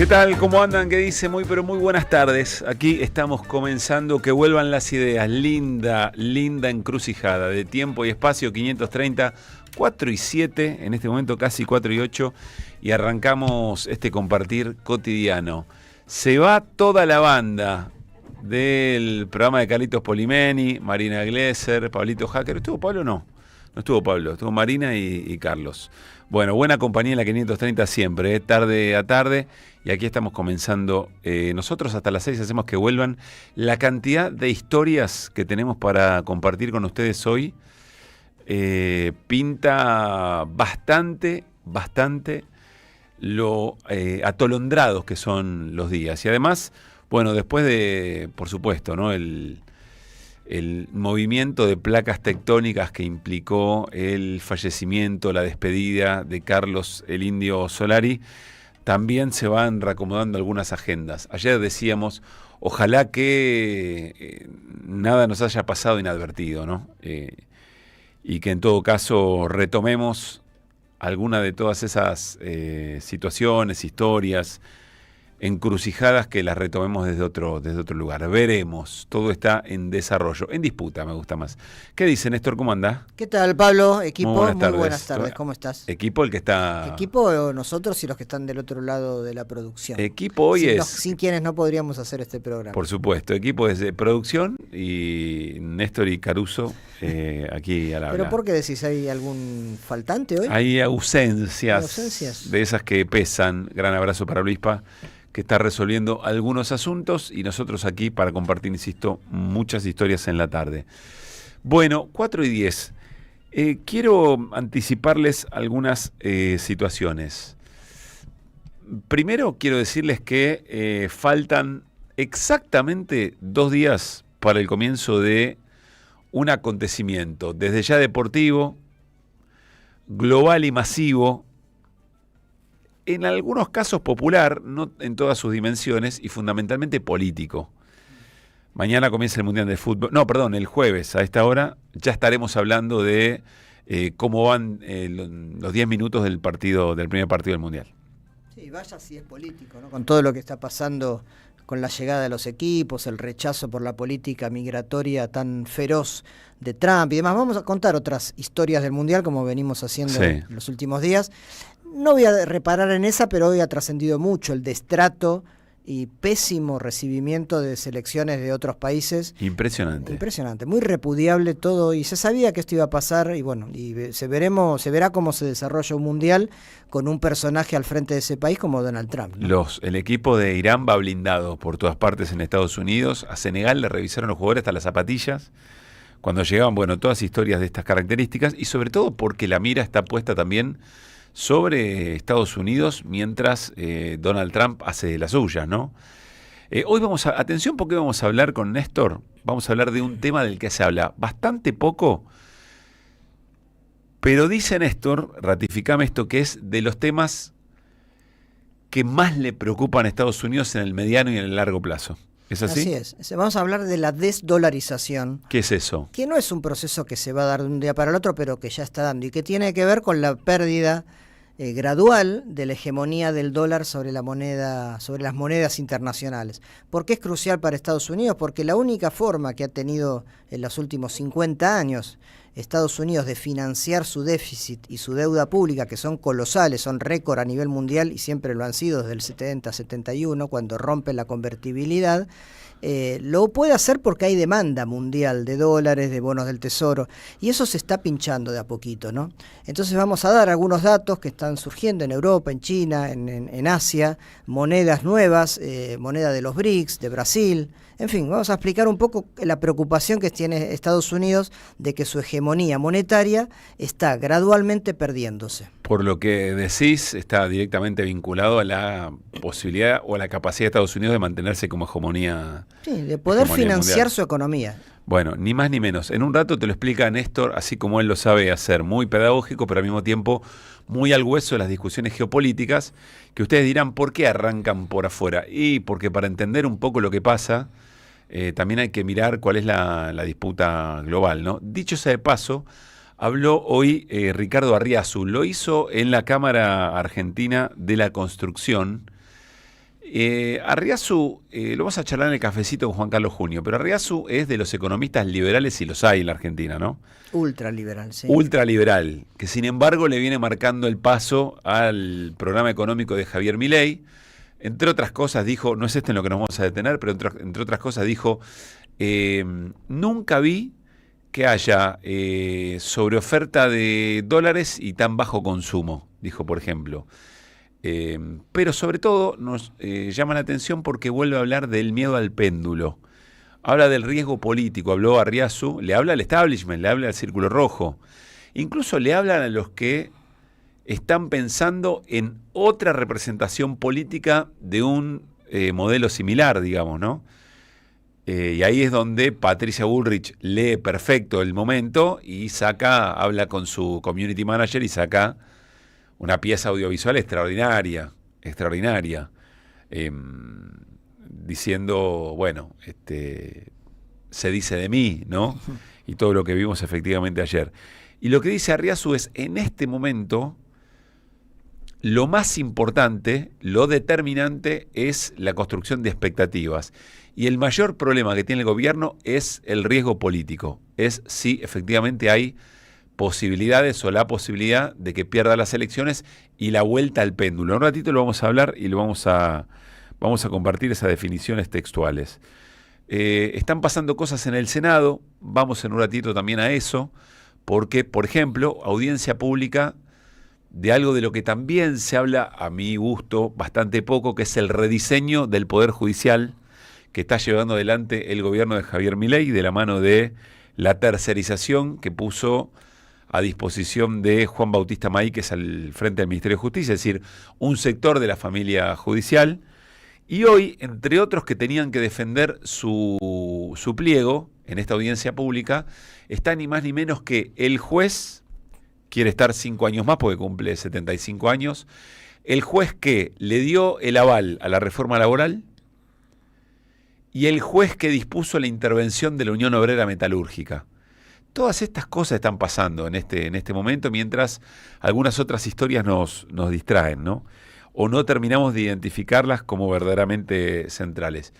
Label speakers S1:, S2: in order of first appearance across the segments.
S1: ¿Qué tal? ¿Cómo andan? ¿Qué dice? Muy buenas tardes. Aquí estamos comenzando Que Vuelvan las Ideas. Linda encrucijada de tiempo y espacio. 530, 4 y 7, en este momento casi 4 y 8. Y arrancamos este compartir cotidiano. Se va toda la banda del programa de Carlitos Polimeni, Marina Glesser, Pablito Hacker. ¿Estuvo Pablo o no? No estuvo Pablo, estuvo Marina y Carlos. Bueno, buena compañía en la 530 siempre, tarde a tarde. Y aquí estamos comenzando. Nosotros hasta las 6 hacemos que vuelvan. La cantidad de historias que tenemos para compartir con ustedes hoy pinta bastante lo atolondrados que son los días. Y además, bueno, después de, por supuesto, ¿no? El movimiento de placas tectónicas que implicó el fallecimiento, la despedida de Carlos el Indio Solari, también se van reacomodando algunas agendas. Ayer decíamos, ojalá que nada nos haya pasado inadvertido, ¿no? Y que en todo caso retomemos alguna de todas esas situaciones, historias, encrucijadas, que las retomemos desde otro lugar. Veremos, todo está en desarrollo, en disputa me gusta más. ¿Qué dice Néstor? ¿Cómo anda?
S2: ¿Qué tal, Pablo? Equipo,
S1: muy
S2: buenas tardes, ¿cómo estás?
S1: Equipo, el que está...
S2: Equipo, nosotros y los que están del otro lado de la producción.
S1: Equipo hoy
S2: sin quienes no podríamos hacer este programa.
S1: Por supuesto, equipo es de producción y Néstor y Caruso aquí al habla.
S2: ¿Pero por qué decís? ¿Hay algún faltante hoy?
S1: Hay ausencias de esas que pesan. Gran abrazo para Luispa, que está resolviendo algunos asuntos, y nosotros aquí para compartir, insisto, muchas historias en la tarde. Bueno, 4 y 10. Quiero anticiparles algunas situaciones. Primero quiero decirles que faltan exactamente 2 días para el comienzo de un acontecimiento, desde ya deportivo, global y masivo, en algunos casos popular, no en todas sus dimensiones, y fundamentalmente político. Mañana comienza el Mundial de Fútbol. No, perdón, el jueves a esta hora ya estaremos hablando de cómo van los 10 minutos del primer partido del Mundial.
S2: Sí, vaya si es político, ¿no? Con todo lo que está pasando con la llegada de los equipos, el rechazo por la política migratoria tan feroz de Trump y demás. Vamos a contar otras historias del Mundial, como venimos haciendo en los últimos días. No voy a reparar en esa, pero hoy ha trascendido mucho el destrato y pésimo recibimiento de selecciones de otros países. Impresionante, muy repudiable todo, y se sabía que esto iba a pasar, y bueno, se verá cómo se desarrolla un mundial con un personaje al frente de ese país como Donald Trump, ¿no?
S1: El equipo de Irán va blindado por todas partes en Estados Unidos. A Senegal le revisaron los jugadores hasta las zapatillas cuando llegaban, bueno, todas historias de estas características, y sobre todo porque la mira está puesta también sobre Estados Unidos, mientras Donald Trump hace de las suyas, ¿no? Hoy atención, porque vamos a hablar con Néstor, vamos a hablar de un tema del que se habla bastante poco, pero dice Néstor, ratificame esto, que es de los temas que más le preocupan a Estados Unidos en el mediano y en el largo plazo. ¿Es así?
S2: Así es. Vamos a hablar de la desdolarización.
S1: ¿Qué es eso?
S2: Que no es un proceso que se va a dar de un día para el otro, pero que ya está dando, y que tiene que ver con la pérdida gradual de la hegemonía del dólar sobre la moneda, sobre las monedas internacionales. ¿Por qué es crucial para Estados Unidos? Porque la única forma que ha tenido en los últimos 50 años Estados Unidos de financiar su déficit y su deuda pública, que son colosales, son récord a nivel mundial y siempre lo han sido desde el 70-71, cuando rompe la convertibilidad, lo puede hacer porque hay demanda mundial de dólares, de bonos del tesoro, y eso se está pinchando de a poquito, ¿no? Entonces vamos a dar algunos datos que están surgiendo en Europa, en China, en Asia, monedas nuevas, moneda de los BRICS, de Brasil. En fin, vamos a explicar un poco la preocupación que tiene Estados Unidos de que su hegemonía monetaria está gradualmente perdiéndose.
S1: Por lo que decís, está directamente vinculado a la posibilidad o a la capacidad de Estados Unidos de mantenerse como hegemonía.
S2: Sí, de poder financiar mundial. Su economía.
S1: Bueno, ni más ni menos. En un rato te lo explica Néstor, así como él lo sabe hacer, muy pedagógico, pero al mismo tiempo muy al hueso de las discusiones geopolíticas, que ustedes dirán, ¿por qué arrancan por afuera? Y porque para entender un poco lo que pasa, también hay que mirar cuál es la disputa global, ¿no? Dicho sea de paso, habló hoy Ricardo Arriazu, lo hizo en la Cámara Argentina de la Construcción, Arriazu, lo vamos a charlar en el cafecito con Juan Carlos Junio, pero Arriazu es de los economistas liberales, y los hay en la Argentina, ¿no?
S2: Ultraliberal, sí.
S1: Ultraliberal, que sin embargo le viene marcando el paso al programa económico de Javier Milei. Entre otras cosas dijo, no es esto en lo que nos vamos a detener, pero entre otras cosas dijo, nunca vi que haya sobreoferta de dólares y tan bajo consumo, dijo por ejemplo. Pero sobre todo nos llama la atención porque vuelve a hablar del miedo al péndulo. Habla del riesgo político, habló Arriazu, le habla al establishment, le habla al Círculo Rojo. Incluso le hablan a los que están pensando en otra representación política de un modelo similar, digamos, ¿no? Y ahí es donde Patricia Bullrich lee perfecto el momento y habla con su community manager y saca una pieza audiovisual extraordinaria, diciendo, bueno, se dice de mí, ¿no? Y todo lo que vimos efectivamente ayer. Y lo que dice Arriazu es, en este momento, lo más importante, lo determinante, es la construcción de expectativas. Y el mayor problema que tiene el gobierno es el riesgo político. Es si efectivamente hay posibilidades o la posibilidad de que pierda las elecciones y la vuelta al péndulo. En un ratito lo vamos a hablar y vamos a compartir esas definiciones textuales. Están pasando cosas en el Senado, vamos en un ratito también a eso, porque, por ejemplo, audiencia pública de algo de lo que también se habla, a mi gusto, bastante poco, que es el rediseño del Poder Judicial que está llevando adelante el gobierno de Javier Milei de la mano de la tercerización que puso a disposición de Juan Bautista Maí, que es al frente del Ministerio de Justicia, es decir, un sector de la familia judicial. Y hoy, entre otros que tenían que defender su pliego en esta audiencia pública, está ni más ni menos que el juez, quiere estar 5 años más porque cumple 75 años, el juez que le dio el aval a la reforma laboral y el juez que dispuso la intervención de la Unión Obrera Metalúrgica. Todas estas cosas están pasando en este momento, mientras algunas otras historias nos distraen, ¿no? O no terminamos de identificarlas como verdaderamente centrales.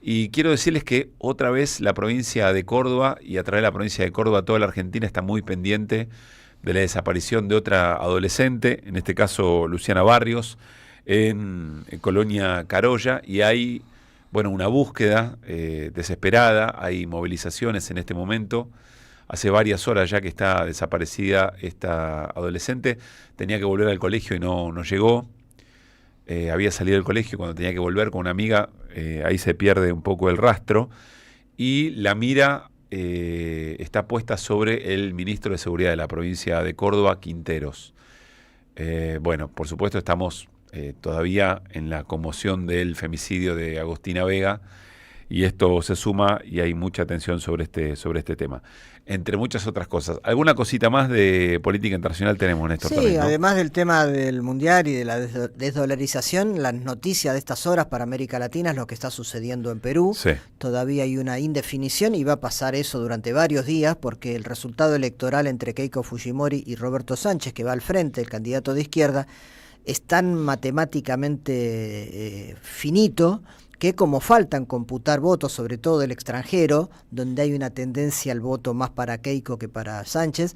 S1: Y quiero decirles que otra vez la provincia de Córdoba, y a través de la provincia de Córdoba toda la Argentina, está muy pendiente de la desaparición de otra adolescente, en este caso Luciana Barrios, en Colonia Carolla, y hay, bueno, una búsqueda desesperada, hay movilizaciones en este momento. Hace varias horas ya que está desaparecida esta adolescente, tenía que volver al colegio y no llegó. Había salido del colegio cuando tenía que volver con una amiga, ahí se pierde un poco el rastro, y la mira está puesta sobre el ministro de Seguridad de la provincia de Córdoba, Quinteros. Bueno, por supuesto estamos todavía en la conmoción del femicidio de Agostina Vega, y esto se suma y hay mucha atención sobre este tema, entre muchas otras cosas. ¿Alguna cosita más de política internacional tenemos, Néstor?
S2: Sí,
S1: también, ¿no?
S2: Además del tema del Mundial y de la desdolarización, las noticias de estas horas para América Latina es lo que está sucediendo en Perú.
S1: Sí.
S2: Todavía hay una indefinición y va a pasar eso durante varios días porque el resultado electoral entre Keiko Fujimori y Roberto Sánchez, que va al frente, el candidato de izquierda, es tan matemáticamente finito que como faltan computar votos, sobre todo del extranjero, donde hay una tendencia al voto más para Keiko que para Sánchez,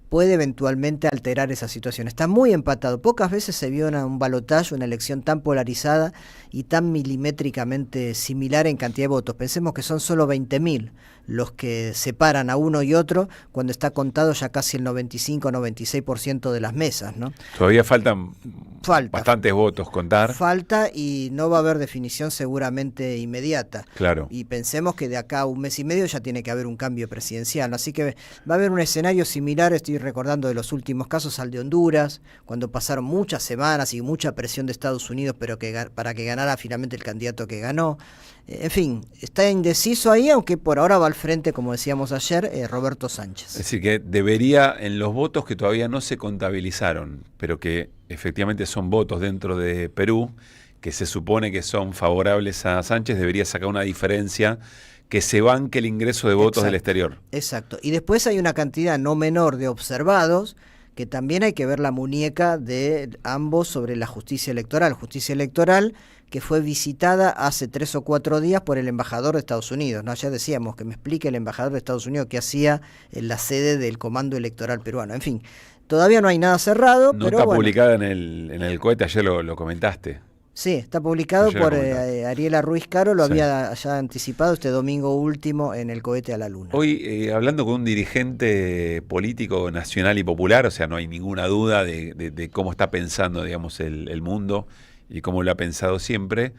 S2: puede eventualmente alterar esa situación. Está muy empatado. Pocas veces se vio un balotaje, una elección tan polarizada y tan milimétricamente similar en cantidad de votos. Pensemos que son solo 20.000 los que separan a uno y otro, cuando está contado ya casi el 95-96% de las mesas, ¿no?
S1: Todavía faltan bastantes votos contar.
S2: Falta y no va a haber definición seguramente inmediata.
S1: Claro.
S2: Y pensemos que de acá a un mes y medio ya tiene que haber un cambio presidencial, ¿no? Así que va a haber un escenario similar, estoy recordando de los últimos casos, al de Honduras, cuando pasaron muchas semanas y mucha presión de Estados Unidos, pero para que ganara finalmente el candidato que ganó. En fin, está indeciso ahí, aunque por ahora va al frente, como decíamos ayer, Roberto Sánchez. Es
S1: decir, que debería, en los votos que todavía no se contabilizaron, pero que efectivamente son votos dentro de Perú, que se supone que son favorables a Sánchez, debería sacar una diferencia que se banque el ingreso de votos del exterior.
S2: Exacto. Y después hay una cantidad no menor de observados que también hay que ver la muñeca de ambos sobre la justicia electoral que fue visitada hace 3 o 4 días por el embajador de Estados Unidos, ¿no? Ya decíamos que me explique el embajador de Estados Unidos qué hacía en la sede del Comando Electoral Peruano. En fin, todavía no hay nada cerrado.
S1: No
S2: pero
S1: está
S2: bueno,
S1: publicada en el cohete, ayer lo comentaste.
S2: Sí, está publicado por Ariela Ruiz Caro, lo había ya anticipado este domingo último en el cohete a la luna.
S1: Hoy, hablando con un dirigente político nacional y popular, o sea, no hay ninguna duda de cómo está pensando, digamos, el mundo y cómo lo ha pensado siempre,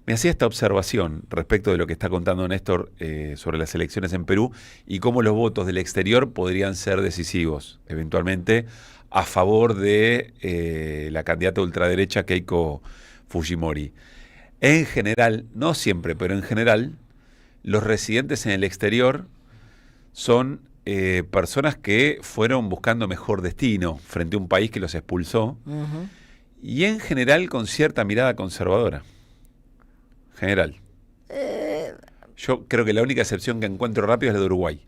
S1: me hacía esta observación respecto de lo que está contando Néstor sobre las elecciones en Perú y cómo los votos del exterior podrían ser decisivos, eventualmente, a favor de la candidata ultraderecha Keiko Fujimori. En general, no siempre, pero en general, los residentes en el exterior son personas que fueron buscando mejor destino frente a un país que los expulsó, y en general con cierta mirada conservadora. General. Yo creo que la única excepción que encuentro rápido es la de Uruguay.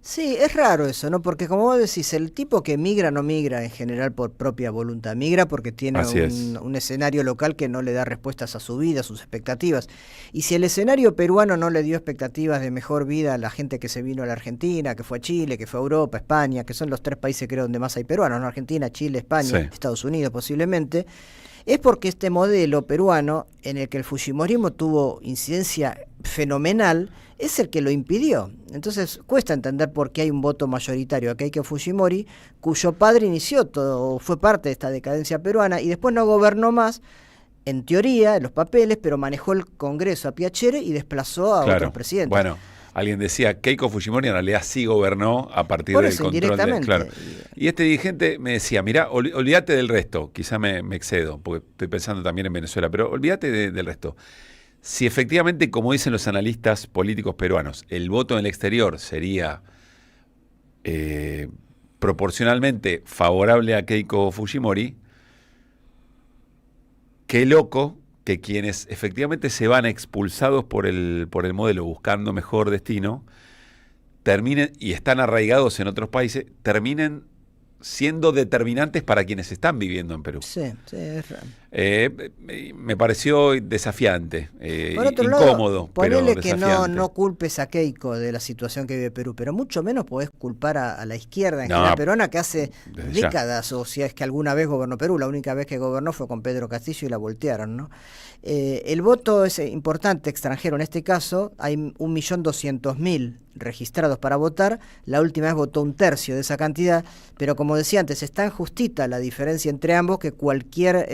S2: Sí, es raro eso, ¿no? Porque como vos decís, el tipo que migra no migra en general por propia voluntad, migra porque tiene un escenario local que no le da respuestas a su vida, a sus expectativas. Y si el escenario peruano no le dio expectativas de mejor vida a la gente que se vino a la Argentina, que fue a Chile, que fue a Europa, España, que son los 3 países creo donde más hay peruanos, ¿no? Argentina, Chile, España, Estados Unidos posiblemente, es porque este modelo peruano, en el que el fujimorismo tuvo incidencia fenomenal, es el que lo impidió. Entonces cuesta entender por qué hay un voto mayoritario a Keiko Fujimori, cuyo padre inició todo, fue parte de esta decadencia peruana y después no gobernó más, en teoría, en los papeles, pero manejó el Congreso a Piacere y desplazó a otros presidentes.
S1: Bueno, alguien decía Keiko Fujimori en realidad sí gobernó a partir del control de... Claro. Y este dirigente me decía, mirá, olvídate del resto, quizá me excedo, porque estoy pensando también en Venezuela, pero olvídate del resto. Si efectivamente, como dicen los analistas políticos peruanos, el voto en el exterior sería proporcionalmente favorable a Keiko Fujimori, qué loco que quienes efectivamente se van expulsados por el modelo buscando mejor destino, terminen, y están arraigados en otros países, terminen siendo determinantes para quienes están viviendo en Perú.
S2: Sí, es raro.
S1: Me pareció desafiante,
S2: por otro
S1: incómodo,
S2: lado, ponele
S1: pero
S2: que
S1: desafiante.
S2: no culpes a Keiko de la situación que vive Perú, pero mucho menos podés culpar a la izquierda en general peruana, que hace décadas, o si es que alguna vez gobernó Perú, la única vez que gobernó fue con Pedro Castillo y la voltearon, ¿no? El voto es importante extranjero en este caso, hay 1.200.000 registrados para votar, la última vez votó 1/3 de esa cantidad, pero como decía antes, es tan justita la diferencia entre ambos que cualquier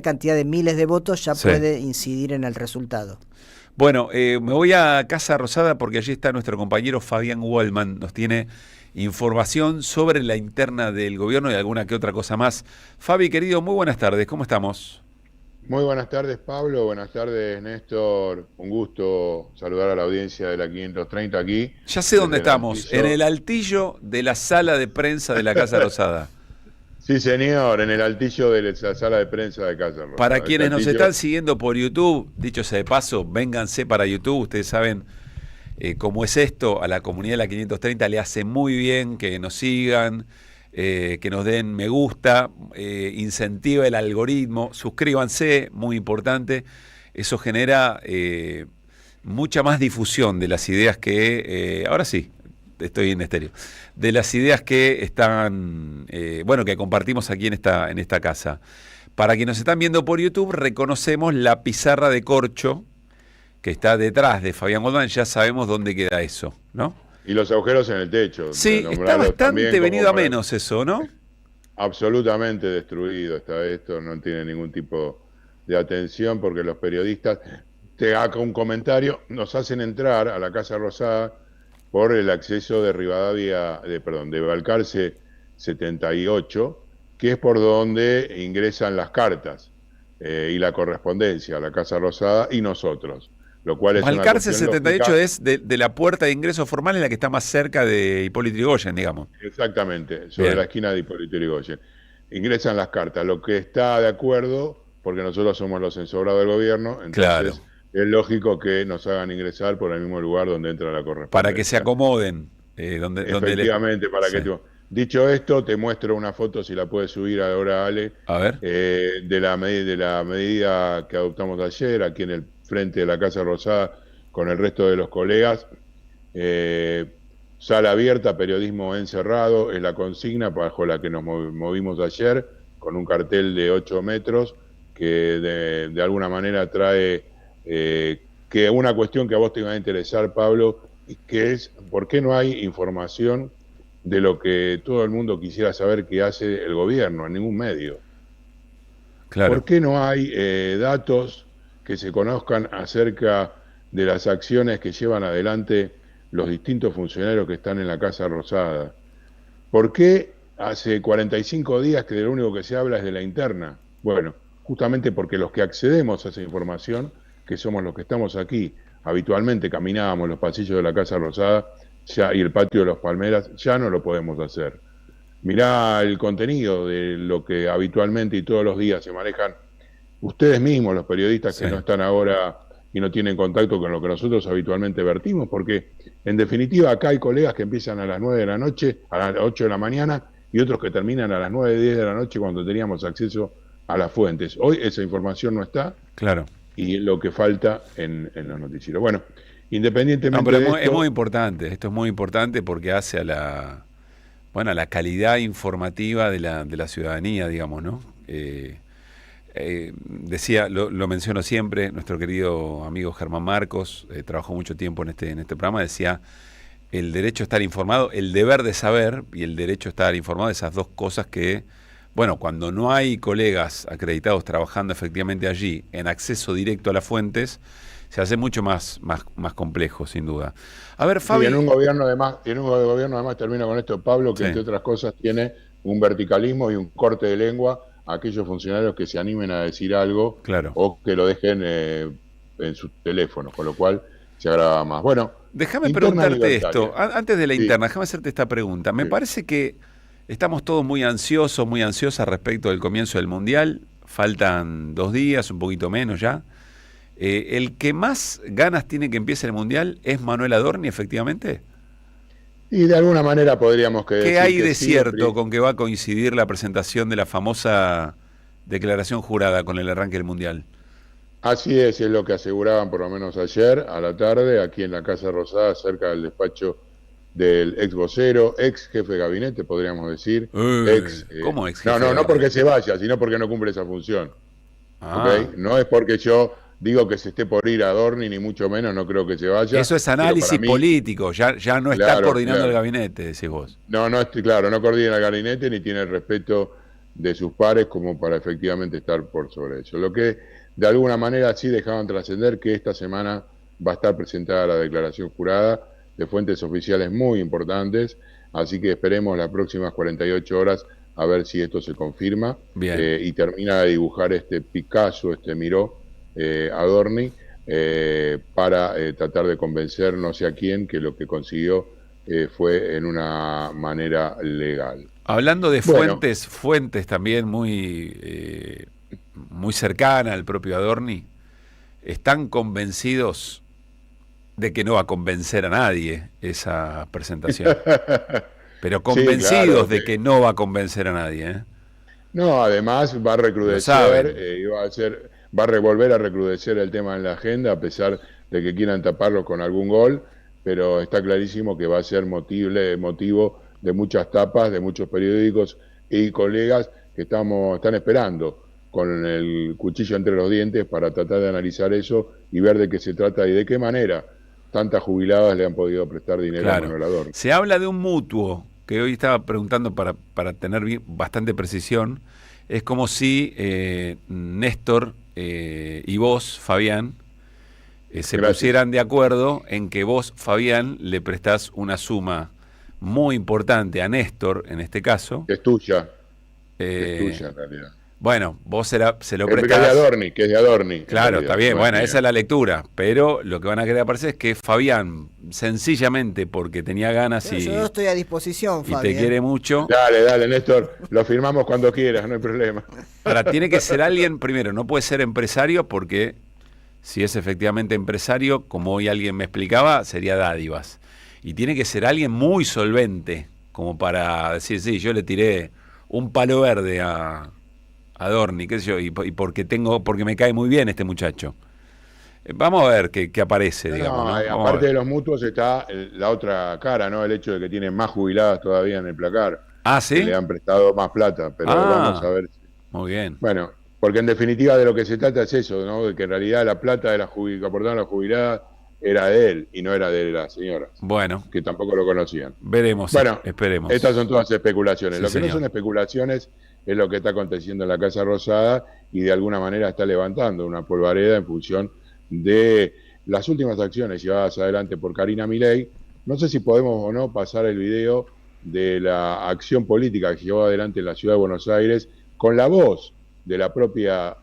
S2: cantidad de miles de votos ya puede incidir en el resultado.
S1: Bueno, me voy a Casa Rosada porque allí está nuestro compañero Fabián Wallman, nos tiene información sobre la interna del gobierno y alguna que otra cosa más. Fabi, querido, muy buenas tardes, ¿cómo estamos?
S3: Muy buenas tardes, Pablo. Buenas tardes, Néstor. Un gusto saludar a la audiencia de la 530 aquí.
S1: Ya sé dónde estamos, en el altillo de la sala de prensa de la Casa Rosada.
S3: Sí, señor, en el altillo de la sala de prensa de Casa Rosada.
S1: Para quienes nos están siguiendo por YouTube, dicho sea de paso, vénganse para YouTube. Ustedes saben cómo es esto. A la comunidad de la 530 le hace muy bien que nos sigan, que nos den me gusta, incentiva el algoritmo, suscríbanse, muy importante. Eso genera mucha más difusión de las ideas que, ahora sí, estoy en estéreo, de las ideas que están, que compartimos aquí en esta casa. Para quienes nos están viendo por YouTube, reconocemos la pizarra de corcho que está detrás de Fabián Goldman, ya sabemos dónde queda eso, ¿no?
S3: Y los agujeros en el techo.
S1: Sí, está bastante venido a menos eso, ¿no?
S3: Absolutamente destruido está esto, no tiene ningún tipo de atención porque los periodistas, te hago un comentario, nos hacen entrar a la Casa Rosada por el acceso de de Balcarce 78, que es por donde ingresan las cartas y la correspondencia a la Casa Rosada y nosotros. Lo cual es
S1: Balcarce 78 es de la puerta de ingreso formal, en la que está más cerca de Hipólito Yrigoyen, digamos.
S3: Exactamente, sobre la esquina de Hipólito Yrigoyen. Ingresan las cartas, lo que está de acuerdo, porque nosotros somos los ensobrados del gobierno, entonces es lógico que nos hagan ingresar por el mismo lugar donde entra la correspondencia.
S1: Para que se acomoden.
S3: Efectivamente, Dicho esto, te muestro una foto, si la puedes subir ahora, Ale,
S1: A ver.
S3: de la medida que adoptamos ayer aquí en el frente de la Casa Rosada con el resto de los colegas. Sala abierta, periodismo encerrado, es la consigna bajo la que nos movimos ayer, con un cartel de 8 metros que de alguna manera trae que una cuestión que a vos te va a interesar, Pablo, que es ¿por qué no hay información de lo que todo el mundo quisiera saber que hace el gobierno en ningún medio?
S1: Claro.
S3: ¿Por qué no hay datos que se conozcan acerca de las acciones que llevan adelante los distintos funcionarios que están en la Casa Rosada? ¿Por qué hace 45 días que de lo único que se habla es de la interna? Bueno, justamente porque los que accedemos a esa información, que somos los que estamos aquí, habitualmente caminábamos los pasillos de la Casa Rosada y el patio de los Palmeras, ya no lo podemos hacer. Mirá el contenido de lo que habitualmente y todos los días se manejan ustedes mismos, los periodistas que no están ahora y no tienen contacto con lo que nosotros habitualmente vertimos, porque en definitiva acá hay colegas que empiezan a las 9 de la noche, a las 8 de la mañana, y otros que terminan a las 9, 10 de la noche cuando teníamos acceso a las fuentes. Hoy esa información no está,
S1: claro,
S3: y lo que falta en los noticieros. Bueno, independientemente
S1: pero
S3: de esto,
S1: es muy importante, esto es muy importante porque hace a la calidad informativa de la ciudadanía, digamos, ¿no? Decía, lo menciono siempre, nuestro querido amigo Germán Marcos, trabajó mucho tiempo en este programa, decía, el derecho a estar informado, el deber de saber y el derecho a estar informado, esas dos cosas que, bueno, cuando no hay colegas acreditados trabajando efectivamente allí, en acceso directo a las fuentes, se hace mucho más complejo, sin duda. A ver, Fabi.
S3: Y en un gobierno además, termino con esto, Pablo, que entre otras cosas tiene un verticalismo y un corte de lengua a aquellos funcionarios que se animen a decir algo,
S1: claro,
S3: o que lo dejen en sus teléfonos, con lo cual se agrava más. Bueno,
S1: déjame preguntarte esto, antes de la interna, déjame hacerte esta pregunta. Me parece que estamos todos muy ansiosas respecto del comienzo del Mundial, faltan 2 días, un poquito menos ya. ¿El que más ganas tiene que empiece el Mundial es Manuel Adorni, efectivamente?
S3: Y de alguna manera podríamos decir
S1: ¿Qué hay de cierto con que va a coincidir la presentación de la famosa declaración jurada con el arranque del Mundial?
S3: Así es lo que aseguraban por lo menos ayer a la tarde, aquí en la Casa Rosada, cerca del despacho del ex vocero, ex jefe de gabinete, podríamos decir.
S1: ¿Cómo ex jefe?
S3: No porque se vaya, sino porque no cumple esa función. ¿Okay? No es porque yo digo que se esté por ir a Adorni, ni mucho menos, no creo que se vaya.
S1: Eso es análisis político, ya no está coordinando el gabinete, decís vos.
S3: No coordina el gabinete ni tiene el respeto de sus pares como para efectivamente estar por sobre eso. Lo que de alguna manera sí dejaban trascender que esta semana va a estar presentada la declaración jurada de fuentes oficiales muy importantes, así que esperemos las próximas 48 horas a ver si esto se confirma y termina de dibujar este Picasso, este Miró, Adorni, para tratar de convencer no sé a quién que lo que consiguió fue en una manera legal.
S1: Hablando de fuentes también muy cercana al propio Adorni, ¿están convencidos de que no va a convencer a nadie esa presentación? Pero convencidos de que no va a convencer a nadie, ¿eh?
S3: No, además va a recrudecer, va a volver a recrudecer el tema en la agenda, a pesar de que quieran taparlo con algún gol, pero está clarísimo que va a ser motivo de muchas tapas, de muchos periódicos y colegas que están esperando con el cuchillo entre los dientes para tratar de analizar eso y ver de qué se trata y de qué manera tantas jubiladas le han podido prestar dinero a Manuel Adorni.
S1: Se habla de un mutuo, que hoy estaba preguntando para tener bastante precisión. Es como si Néstor y vos, Fabián, se pusieran de acuerdo en que vos, Fabián, le prestás una suma muy importante a Néstor, en este caso.
S3: Que es tuya. Es tuya, en realidad.
S1: Bueno, vos se lo prestás.
S3: Que es de Adorni.
S1: Claro, está bien, bueno, esa es la lectura. Pero lo que van a querer aparecer es que Fabián, sencillamente porque tenía ganas
S2: yo estoy a disposición, Fabián.
S1: Y te quiere mucho.
S3: Dale, Néstor, lo firmamos cuando quieras, no hay problema.
S1: Ahora, tiene que ser alguien, primero, no puede ser empresario porque si es efectivamente empresario, como hoy alguien me explicaba, sería dádivas. Y tiene que ser alguien muy solvente, como para decir, sí, yo le tiré un palo verde a Dorni, qué sé yo, y porque me cae muy bien este muchacho. Vamos a ver qué aparece, digamos, ¿no?
S3: Aparte de los mutuos está la otra cara, ¿no? El hecho de que tienen más jubiladas todavía en el placar.
S1: Ah, ¿sí?
S3: Que le han prestado más plata, pero vamos a ver.
S1: Muy bien.
S3: Bueno, porque en definitiva de lo que se trata es eso, ¿no? De que en realidad la plata de que aportaban las jubiladas era de él y no era de las señoras.
S1: Bueno.
S3: Que tampoco lo conocían.
S1: Veremos,
S3: bueno,
S1: esperemos.
S3: Estas son todas especulaciones.
S1: Sí,
S3: lo que
S1: señor.
S3: no son especulaciones es lo que está aconteciendo en la Casa Rosada y de alguna manera está levantando una polvareda en función de las últimas acciones llevadas adelante por Karina Milei. No sé si podemos o no pasar el video de la acción política que llevó adelante en la Ciudad de Buenos Aires con la voz de la propia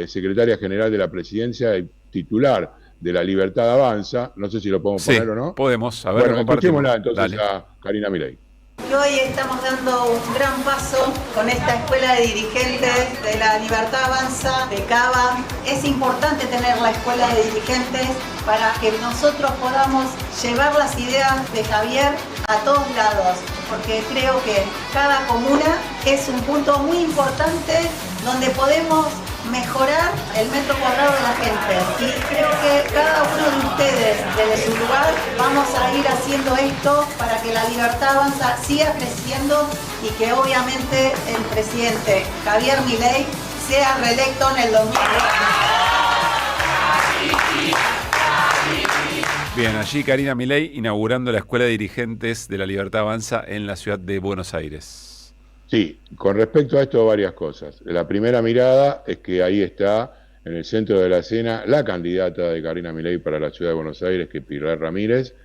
S3: secretaria general de la presidencia y titular de La Libertad Avanza. No sé si lo podemos poner o no.
S1: Podemos. A ver,
S3: bueno, escuchémosla entonces. Dale. A Karina Milei.
S4: Y hoy estamos dando un gran paso con esta escuela de dirigentes de La Libertad Avanza, de Cava. Es importante tener la escuela de dirigentes para que nosotros podamos llevar las ideas de Javier a todos lados, porque creo que cada comuna es un punto muy importante donde podemos mejorar el metro cuadrado de la gente. Y creo que cada uno de ustedes, desde su lugar, vamos a ir haciendo esto para que La Libertad Avanza siga creciendo y que obviamente el presidente Javier Milei sea reelecto en el 2020.
S1: Bien, allí Karina Milei inaugurando la Escuela de Dirigentes de La Libertad Avanza en la ciudad de Buenos Aires.
S3: Sí, con respecto a esto varias cosas. La primera mirada es que ahí está, en el centro de la escena, la candidata de Karina Milei para la ciudad de Buenos Aires, que es Pilar Ramírez,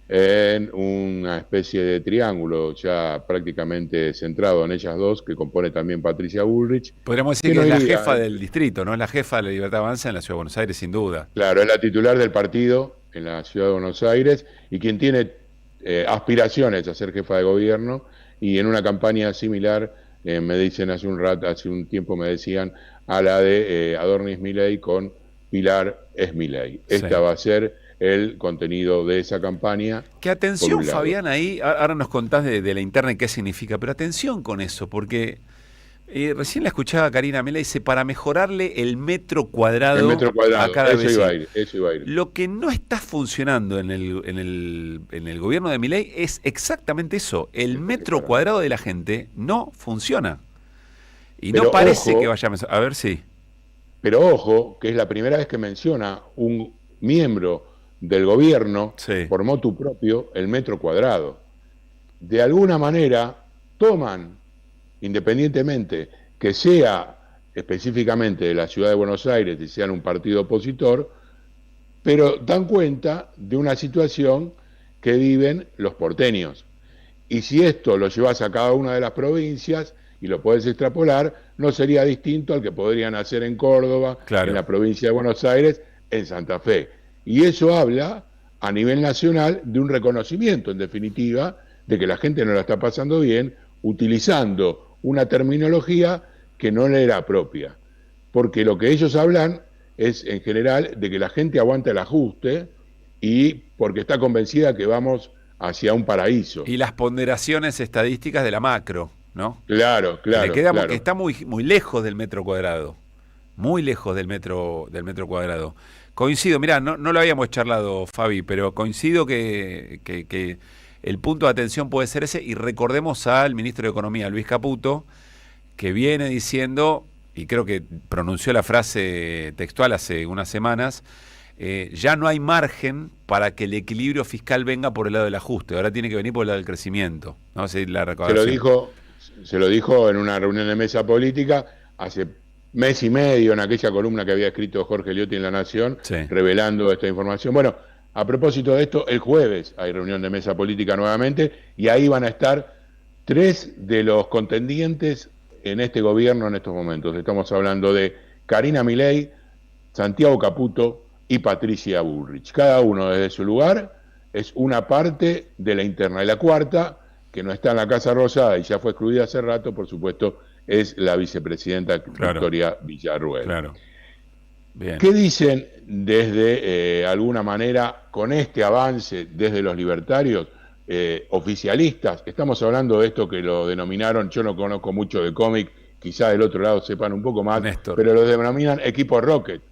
S3: en una especie de triángulo ya prácticamente centrado en ellas dos, que compone también Patricia Bullrich.
S1: Podríamos decir que es la jefa del distrito, ¿no? Es la jefa de La Libertad Avanza en la ciudad de Buenos Aires, sin duda.
S3: Claro, es la titular del partido en la ciudad de Buenos Aires y quien tiene aspiraciones a ser jefa de gobierno. Y en una campaña similar, me dicen hace un tiempo me decían, a la de Adornis Milei con Pilar es Milei. Esta va a ser el contenido de esa campaña.
S1: Que atención, Fabián, ahí, ahora nos contás de la interna y qué significa, pero atención con eso, porque recién la escuchaba Karina Milei, dice, para mejorarle el metro cuadrado a cada vecino.
S3: Eso iba a ir.
S1: Lo que no está funcionando en el gobierno de Milei es exactamente eso. El metro cuadrado de la gente no funciona. Y pero no parece que vaya a ver si.
S3: Pero ojo, que es la primera vez que menciona un miembro del gobierno, por motu propio, el metro cuadrado. De alguna manera toman, independientemente que sea específicamente de la ciudad de Buenos Aires y sean un partido opositor, pero dan cuenta de una situación que viven los porteños. Y si esto lo llevas a cada una de las provincias y lo puedes extrapolar, no sería distinto al que podrían hacer en Córdoba, en la provincia de Buenos Aires, en Santa Fe. Y eso habla a nivel nacional de un reconocimiento, en definitiva, de que la gente no la está pasando bien, utilizando una terminología que no le era propia. Porque lo que ellos hablan es, en general, de que la gente aguanta el ajuste y porque está convencida que vamos hacia un paraíso.
S1: Y las ponderaciones estadísticas de la macro, ¿no?
S3: Claro.
S1: Que está muy lejos del metro cuadrado. Muy lejos del metro cuadrado. Coincido, mirá, no lo habíamos charlado, Fabi, pero coincido que el punto de atención puede ser ese, y recordemos al ministro de Economía, Luis Caputo, que viene diciendo, y creo que pronunció la frase textual hace unas semanas, ya no hay margen para que el equilibrio fiscal venga por el lado del ajuste, ahora tiene que venir por el lado del crecimiento. ¿No? Se
S3: lo dijo en una reunión de mesa política hace mes y medio, en aquella columna que había escrito Jorge Liotti en La Nación, revelando esta información. Bueno, a propósito de esto, el jueves hay reunión de mesa política nuevamente y ahí van a estar 3 de los contendientes en este gobierno en estos momentos. Estamos hablando de Karina Milei, Santiago Caputo y Patricia Bullrich. Cada uno desde su lugar es una parte de la interna. Y la cuarta, que no está en la Casa Rosada y ya fue excluida hace rato, por supuesto, es la vicepresidenta Victoria Villarruel.
S1: Claro. Bien.
S3: ¿Qué dicen desde alguna manera con este avance desde los libertarios? oficialistas. Estamos hablando de esto que lo denominaron, yo no conozco mucho de cómic, quizá del otro lado sepan un poco más, Néstor, pero lo denominan equipo Rocket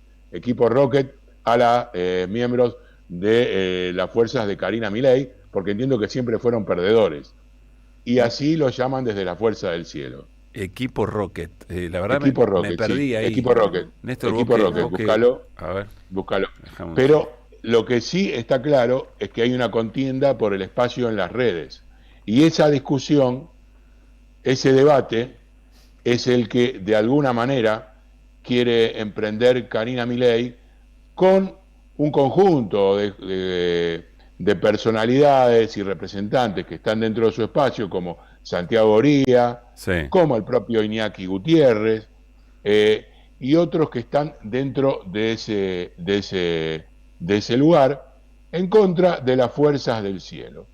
S3: a los miembros de las fuerzas de Karina Milei, porque entiendo que siempre fueron perdedores. Y así lo llaman desde la Fuerza del Cielo.
S1: Equipo Rocket. La verdad
S3: equipo Rocket,
S1: me perdí
S3: sí.
S1: ahí.
S3: Equipo Rocket.
S1: Néstor,
S3: equipo Rocket, búscalo.
S1: A ver.
S3: Búscalo. Pero lo que sí está claro es que hay una contienda por el espacio en las redes. Y esa discusión, ese debate, es el que de alguna manera quiere emprender Karina Milei con un conjunto de personalidades y representantes que están dentro de su espacio, como Santiago Oría, sí, como el propio Iñaki Gutiérrez, y otros que están dentro de ese lugar, en contra de las fuerzas del cielo.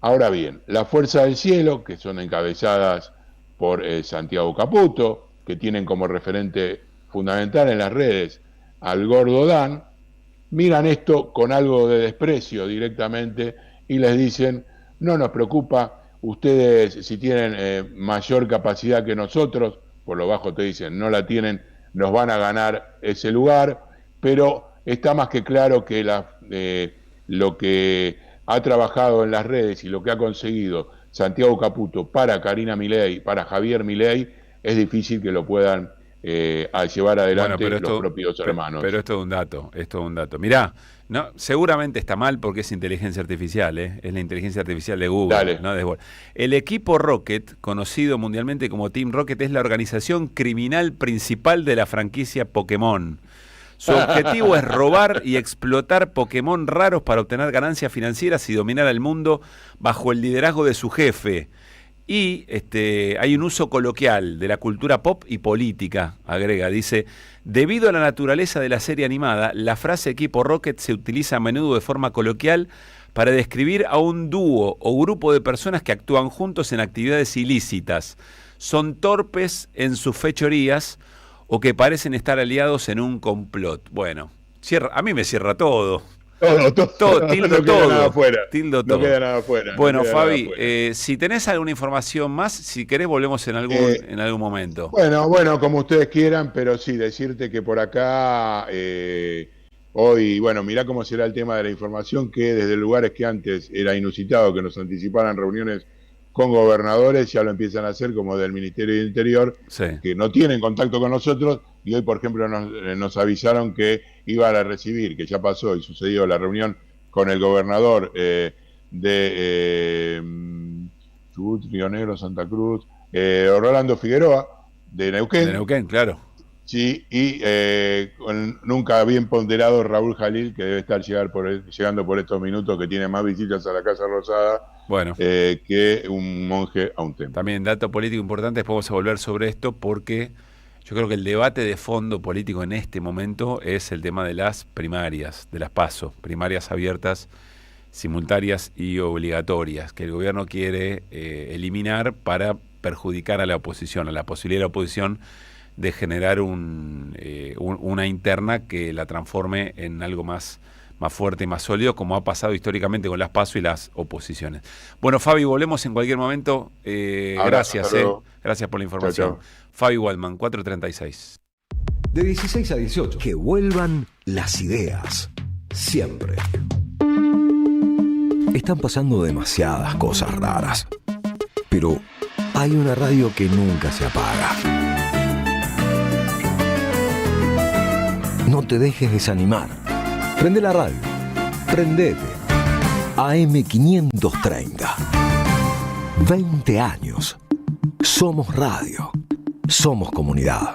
S3: Ahora bien, las fuerzas del cielo, que son encabezadas por Santiago Caputo, que tienen como referente fundamental en las redes al Gordo Dan, miran esto con algo de desprecio directamente y les dicen, no nos preocupa, ustedes si tienen mayor capacidad que nosotros, por lo bajo te dicen, no la tienen, nos van a ganar ese lugar, pero está más que claro que lo que ha trabajado en las redes y lo que ha conseguido Santiago Caputo para Karina Milei, para Javier Milei, es difícil que lo puedan llevar adelante los propios hermanos.
S1: Pero esto es un dato. Mirá, no, seguramente está mal porque es inteligencia artificial, es la inteligencia artificial de Google.
S3: Dale.
S1: ¿No? El equipo Rocket, conocido mundialmente como Team Rocket, es la organización criminal principal de la franquicia Pokémon. Su objetivo es robar y explotar Pokémon raros para obtener ganancias financieras y dominar al mundo bajo el liderazgo de su jefe. Y hay un uso coloquial de la cultura pop y política, agrega. Dice, debido a la naturaleza de la serie animada, la frase equipo Rocket se utiliza a menudo de forma coloquial para describir a un dúo o grupo de personas que actúan juntos en actividades ilícitas. Son torpes en sus fechorías o que parecen estar aliados en un complot. Bueno, a mí me cierra todo. Todo, tildo
S3: no
S1: todo.
S3: Queda nada afuera.
S1: Tildo todo.
S3: No queda nada afuera.
S1: Bueno, Fabi, si tenés alguna información más, si querés volvemos en algún momento.
S3: Bueno, como ustedes quieran, pero sí, decirte que por acá hoy, mirá cómo será el tema de la información, que desde lugares que antes era inusitado que nos anticiparan reuniones con gobernadores, ya lo empiezan a hacer, como del Ministerio del Interior, sí, que no tienen contacto con nosotros, y hoy, por ejemplo, nos avisaron que iban a recibir, que ya pasó y sucedió la reunión con el gobernador de Río Negro, Santa Cruz, Rolando Figueroa, de Neuquén.
S1: De Neuquén, claro.
S3: Sí, y con nunca bien ponderado Raúl Jalil, que debe estar llegando por estos minutos, que tiene más visitas a la Casa Rosada que un monje a un templo.
S1: También dato político importante, después vamos a volver sobre esto, porque yo creo que el debate de fondo político en este momento es el tema de las primarias, de las PASO, primarias abiertas, simultáneas y obligatorias, que el gobierno quiere eliminar para perjudicar a la oposición, a la posibilidad de la oposición de generar una interna que la transforme en algo más fuerte y más sólido, como ha pasado históricamente con las PASO y las oposiciones. Bueno, Fabi, volvemos en cualquier momento. Gracias, gracias por la información. Chao. Fabi Waldman, 4:36.
S5: De 16 a 18. Que vuelvan las ideas. Siempre. Están pasando demasiadas cosas raras. Pero hay una radio que nunca se apaga. No te dejes desanimar. Prende la radio. Prendete. AM530. 20 años. Somos radio. Somos comunidad.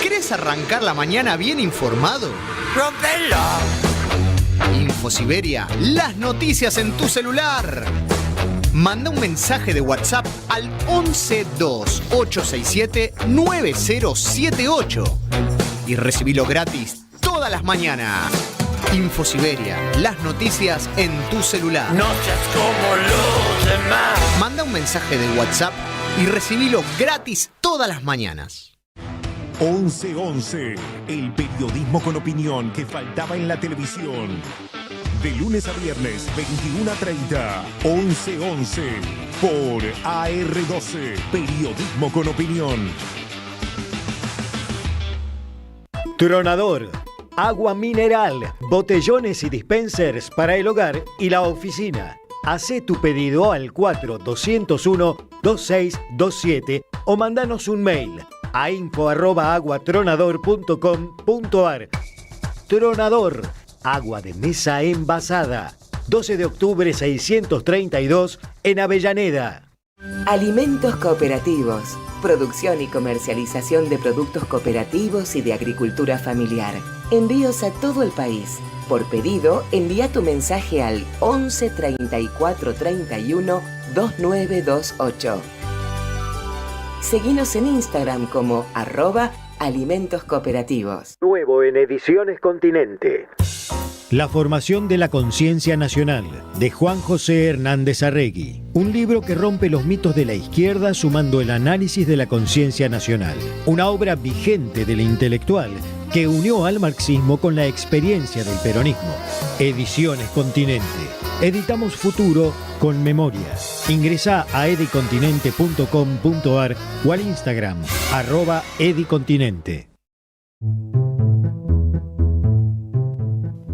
S6: ¿Querés arrancar la mañana bien informado?
S7: ¡Rompelo!
S6: InfoSiberia, las noticias en tu celular. Manda un mensaje de WhatsApp al 1128679078 y recibilo gratis todas las mañanas. InfoSiberia, las noticias en tu celular.
S7: No seas como los demás.
S6: Manda un mensaje de WhatsApp y recibilo gratis todas las mañanas.
S8: 1111, el periodismo con opinión que faltaba en la televisión. De lunes a viernes, 21 a 30, 11:11, por AR12, periodismo con opinión.
S9: Tronador, agua mineral, botellones y dispensers para el hogar y la oficina. Hacé tu pedido al 4201-2627 o mandanos un mail a info@aguatronador.com.ar. Tronador, agua de mesa envasada. 12 de octubre 632 en Avellaneda.
S10: Alimentos cooperativos. Producción y comercialización de productos cooperativos y de agricultura familiar. Envíos a todo el país. Por pedido, envía tu mensaje al 11 34 31 2928. Seguinos en Instagram como @alimentos cooperativos.
S9: Nuevo en Ediciones Continente. La formación de la conciencia nacional, de Juan José Hernández Arregui. Un libro que rompe los mitos de la izquierda sumando el análisis de la conciencia nacional. Una obra vigente del intelectual que unió al marxismo con la experiencia del peronismo. Ediciones Continente. Editamos futuro con memoria. Ingresá a edicontinente.com.ar o al Instagram @edicontinente.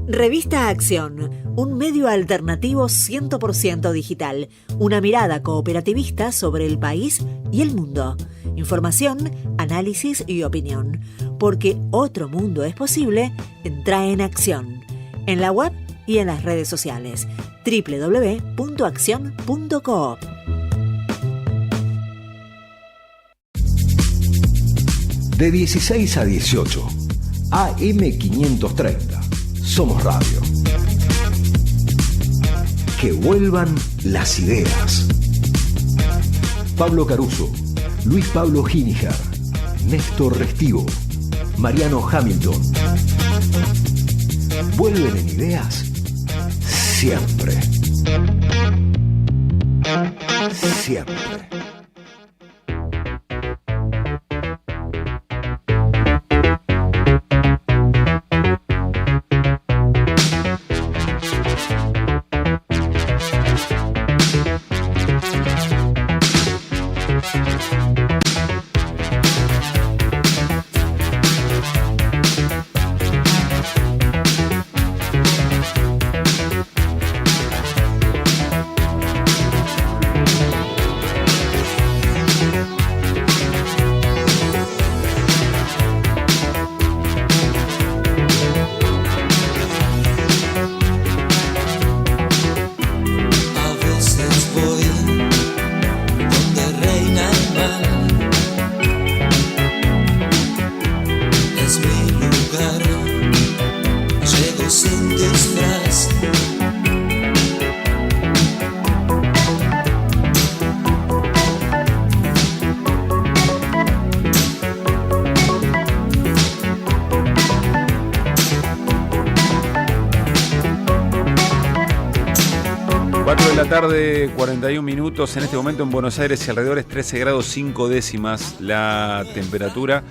S11: Revista Acción, un medio alternativo 100% digital, una mirada cooperativista sobre el país y el mundo. Información, análisis y opinión. Porque otro mundo es posible, entra en Acción. En la web y en las redes sociales. www.accion.coop.
S5: De 16 a 18, AM530. Somos Radio. Que vuelvan las ideas. Pablo Caruso, Luis Pablo Giniger, Néstor Restivo, Mariano Hamilton. Vuelven en ideas siempre. Siempre.
S1: Tarde, 41 minutos. En este momento en Buenos Aires y alrededores 13 grados 5 décimas la temperatura.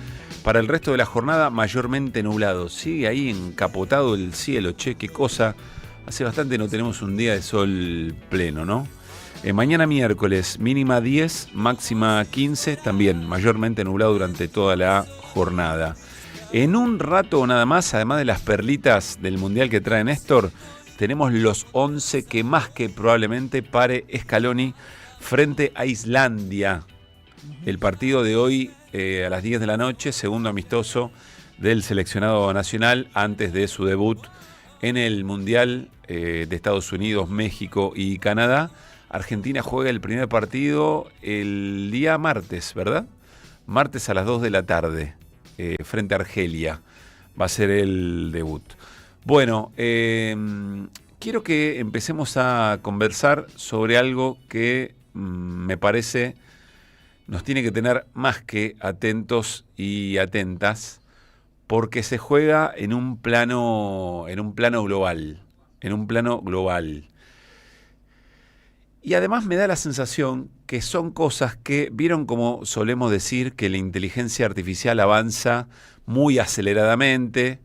S1: Para el resto de la jornada mayormente nublado. Sigue ahí encapotado el cielo. Che, qué cosa. Hace bastante no tenemos un día de sol pleno, ¿no? Mañana miércoles, mínima 10, máxima 15. También mayormente nublado durante toda la jornada. En un rato nada más, además de las perlitas del Mundial que trae Néstor, tenemos los 11 que más que probablemente pare Scaloni frente a Islandia. El partido de hoy a las 10 de la noche, segundo amistoso del seleccionado nacional antes de su debut en el Mundial de Estados Unidos, México y Canadá. Argentina juega el primer partido el día martes, ¿verdad? Martes a las 2 de la tarde, frente a Argelia. Va a ser el debut. Bueno, quiero que empecemos a conversar sobre algo que me parece nos tiene que tener más que atentos y atentas, porque se juega en un plano global, Y además me da la sensación que son cosas que, vieron como solemos decir que la inteligencia artificial avanza muy aceleradamente.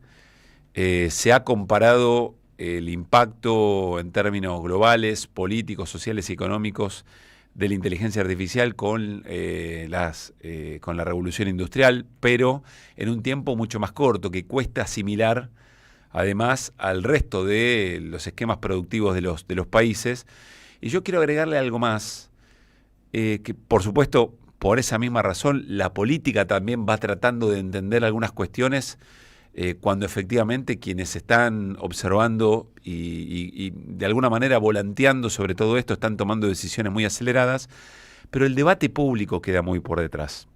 S1: Se ha comparado el impacto en términos globales, políticos, sociales y económicos de la inteligencia artificial con la revolución industrial, pero en un tiempo mucho más corto, que cuesta asimilar además al resto de los esquemas productivos de los países. Y yo quiero agregarle algo más, que por supuesto, por esa misma razón, la política también va tratando de entender algunas cuestiones cuando efectivamente quienes están observando y de alguna manera volanteando sobre todo esto están tomando decisiones muy aceleradas, pero el debate público queda muy por detrás.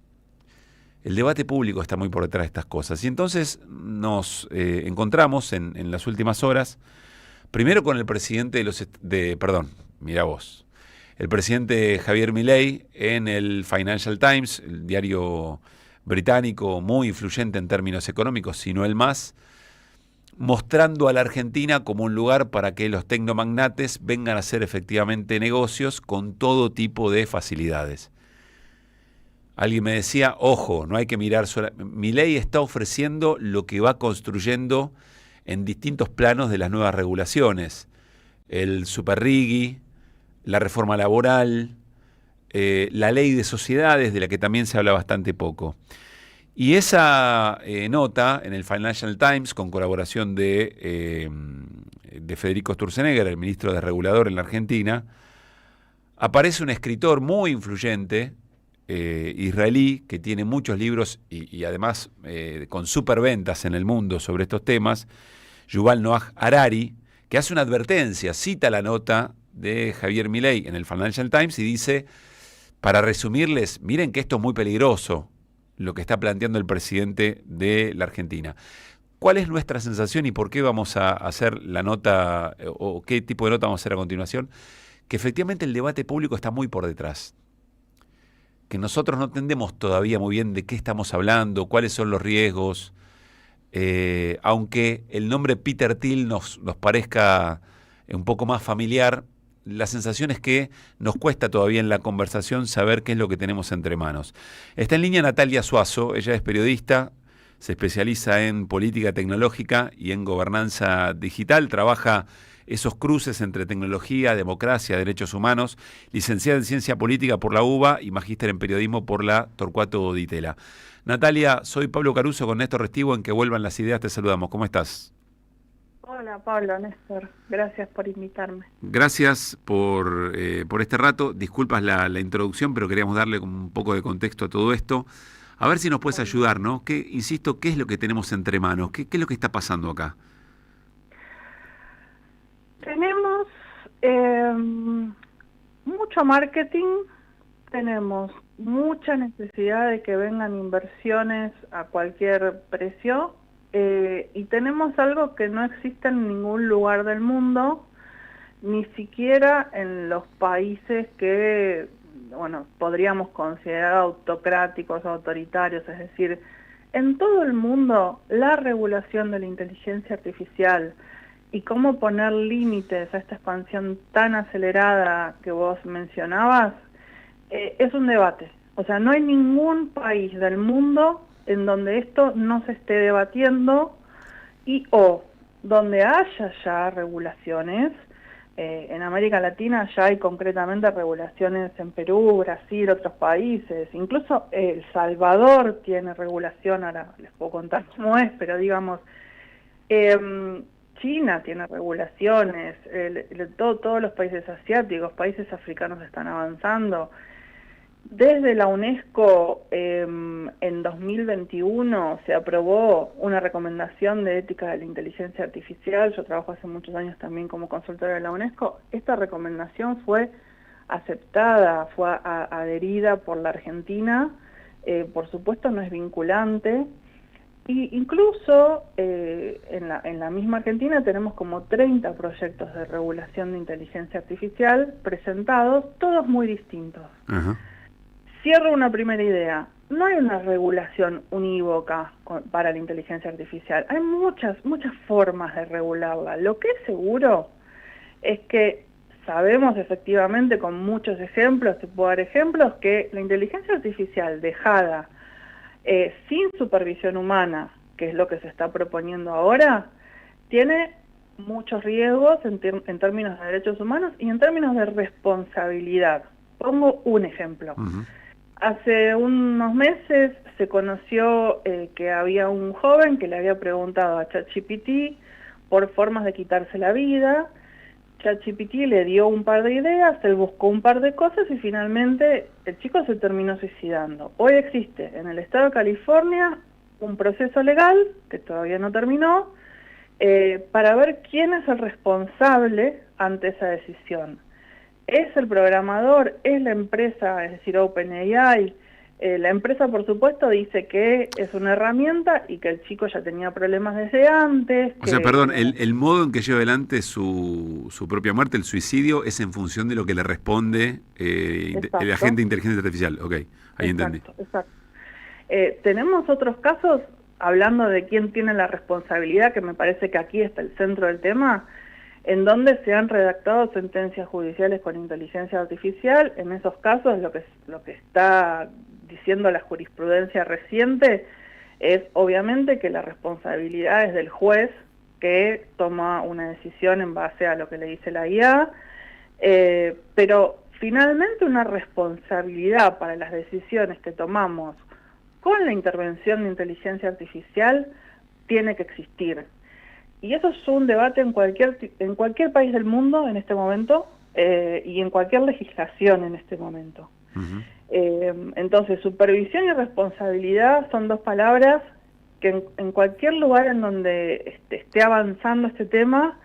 S1: El debate público está muy por detrás de estas cosas. Y entonces nos encontramos en las últimas horas, primero con el presidente el presidente Javier Milei en el Financial Times, el diario británico muy influyente en términos económicos, si no el más, mostrando a la Argentina como un lugar para que los tecnomagnates vengan a hacer efectivamente negocios con todo tipo de facilidades. Alguien me decía, ojo, no hay que mirar Milei está ofreciendo lo que va construyendo en distintos planos de las nuevas regulaciones. El superrigui, la reforma laboral, la ley de sociedades, de la que también se habla bastante poco. Y esa nota en el Financial Times, con colaboración de Federico Sturzenegger, el ministro de Regulador en la Argentina, aparece un escritor muy influyente, israelí, que tiene muchos libros y además con superventas en el mundo sobre estos temas, Yuval Noah Harari, que hace una advertencia, cita la nota de Javier Milei en el Financial Times y dice, para resumirles, miren que esto es muy peligroso, lo que está planteando el presidente de la Argentina. ¿Cuál es nuestra sensación y por qué vamos a hacer la nota, o qué tipo de nota vamos a hacer a continuación? Que efectivamente el debate público está muy por detrás. Que nosotros no entendemos todavía muy bien de qué estamos hablando, cuáles son los riesgos, aunque el nombre Peter Thiel nos parezca un poco más familiar, la sensación es que nos cuesta todavía en la conversación saber qué es lo que tenemos entre manos. Está en línea Natalia Suazo, ella es periodista, se especializa en política tecnológica y en gobernanza digital, trabaja esos cruces entre tecnología, democracia, derechos humanos, licenciada en Ciencia Política por la UBA y magíster en Periodismo por la Torcuato Di Tella. Natalia, soy Pablo Caruso con Néstor Restivo en Que Vuelvan las Ideas, te saludamos. ¿Cómo estás?
S12: Hola Pablo, Néstor, gracias por invitarme.
S1: Gracias por este rato, disculpas la introducción, pero queríamos darle un poco de contexto a todo esto. A ver si nos puedes ayudar, ¿no? Insisto, ¿qué es lo que tenemos entre manos? ¿Qué es lo que está pasando acá?
S12: Tenemos mucho marketing, tenemos mucha necesidad de que vengan inversiones a cualquier precio, y tenemos algo que no existe en ningún lugar del mundo, ni siquiera en los países que, bueno, podríamos considerar autocráticos, autoritarios, es decir, en todo el mundo la regulación de la inteligencia artificial y cómo poner límites a esta expansión tan acelerada que vos mencionabas, es un debate. O sea, no hay ningún país del mundo en donde esto no se esté debatiendo o donde haya ya regulaciones. En América Latina ya hay concretamente regulaciones en Perú, Brasil, otros países, incluso El Salvador tiene regulación, ahora les puedo contar cómo es, pero digamos, China tiene regulaciones, todos los países asiáticos, países africanos están avanzando. Desde la UNESCO en 2021 se aprobó una recomendación de ética de la inteligencia artificial. Yo trabajo hace muchos años también como consultora de la UNESCO. Esta recomendación fue aceptada, fue adherida por la Argentina. Por supuesto no es vinculante. Y incluso en la misma Argentina tenemos como 30 proyectos de regulación de inteligencia artificial presentados, todos muy distintos. Uh-huh. Cierro una primera idea. No hay una regulación unívoca para la inteligencia artificial. Hay muchas formas de regularla. Lo que es seguro es que sabemos efectivamente con muchos ejemplos, te puedo dar ejemplos, que la inteligencia artificial dejada sin supervisión humana, que es lo que se está proponiendo ahora, tiene muchos riesgos en términos de derechos humanos y en términos de responsabilidad. Pongo un ejemplo. Hace unos meses se conoció que había un joven que le había preguntado a ChatGPT por formas de quitarse la vida. ChatGPT le dio un par de ideas, él buscó un par de cosas y finalmente el chico se terminó suicidando. Hoy existe en el estado de California un proceso legal, que todavía no terminó, para ver quién es el responsable ante esa decisión. ¿Es el programador? ¿Es la empresa? Es decir, OpenAI. La empresa, por supuesto, dice que es una herramienta y que el chico ya tenía problemas desde antes.
S1: O sea, perdón, el modo en que lleva adelante su propia muerte, el suicidio, es en función de lo que le responde el agente de inteligencia artificial. Ok, ahí entendí.
S12: Exacto. Tenemos otros casos, hablando de quién tiene la responsabilidad, que me parece que aquí está el centro del tema, en donde se han redactado sentencias judiciales con inteligencia artificial. En esos casos lo que está diciendo la jurisprudencia reciente es obviamente que la responsabilidad es del juez que toma una decisión en base a lo que le dice la IA, pero finalmente una responsabilidad para las decisiones que tomamos con la intervención de inteligencia artificial tiene que existir. Y eso es un debate en cualquier país del mundo en este momento y en cualquier legislación en este momento. Entonces, supervisión y responsabilidad son dos palabras que en cualquier lugar en donde esté avanzando este tema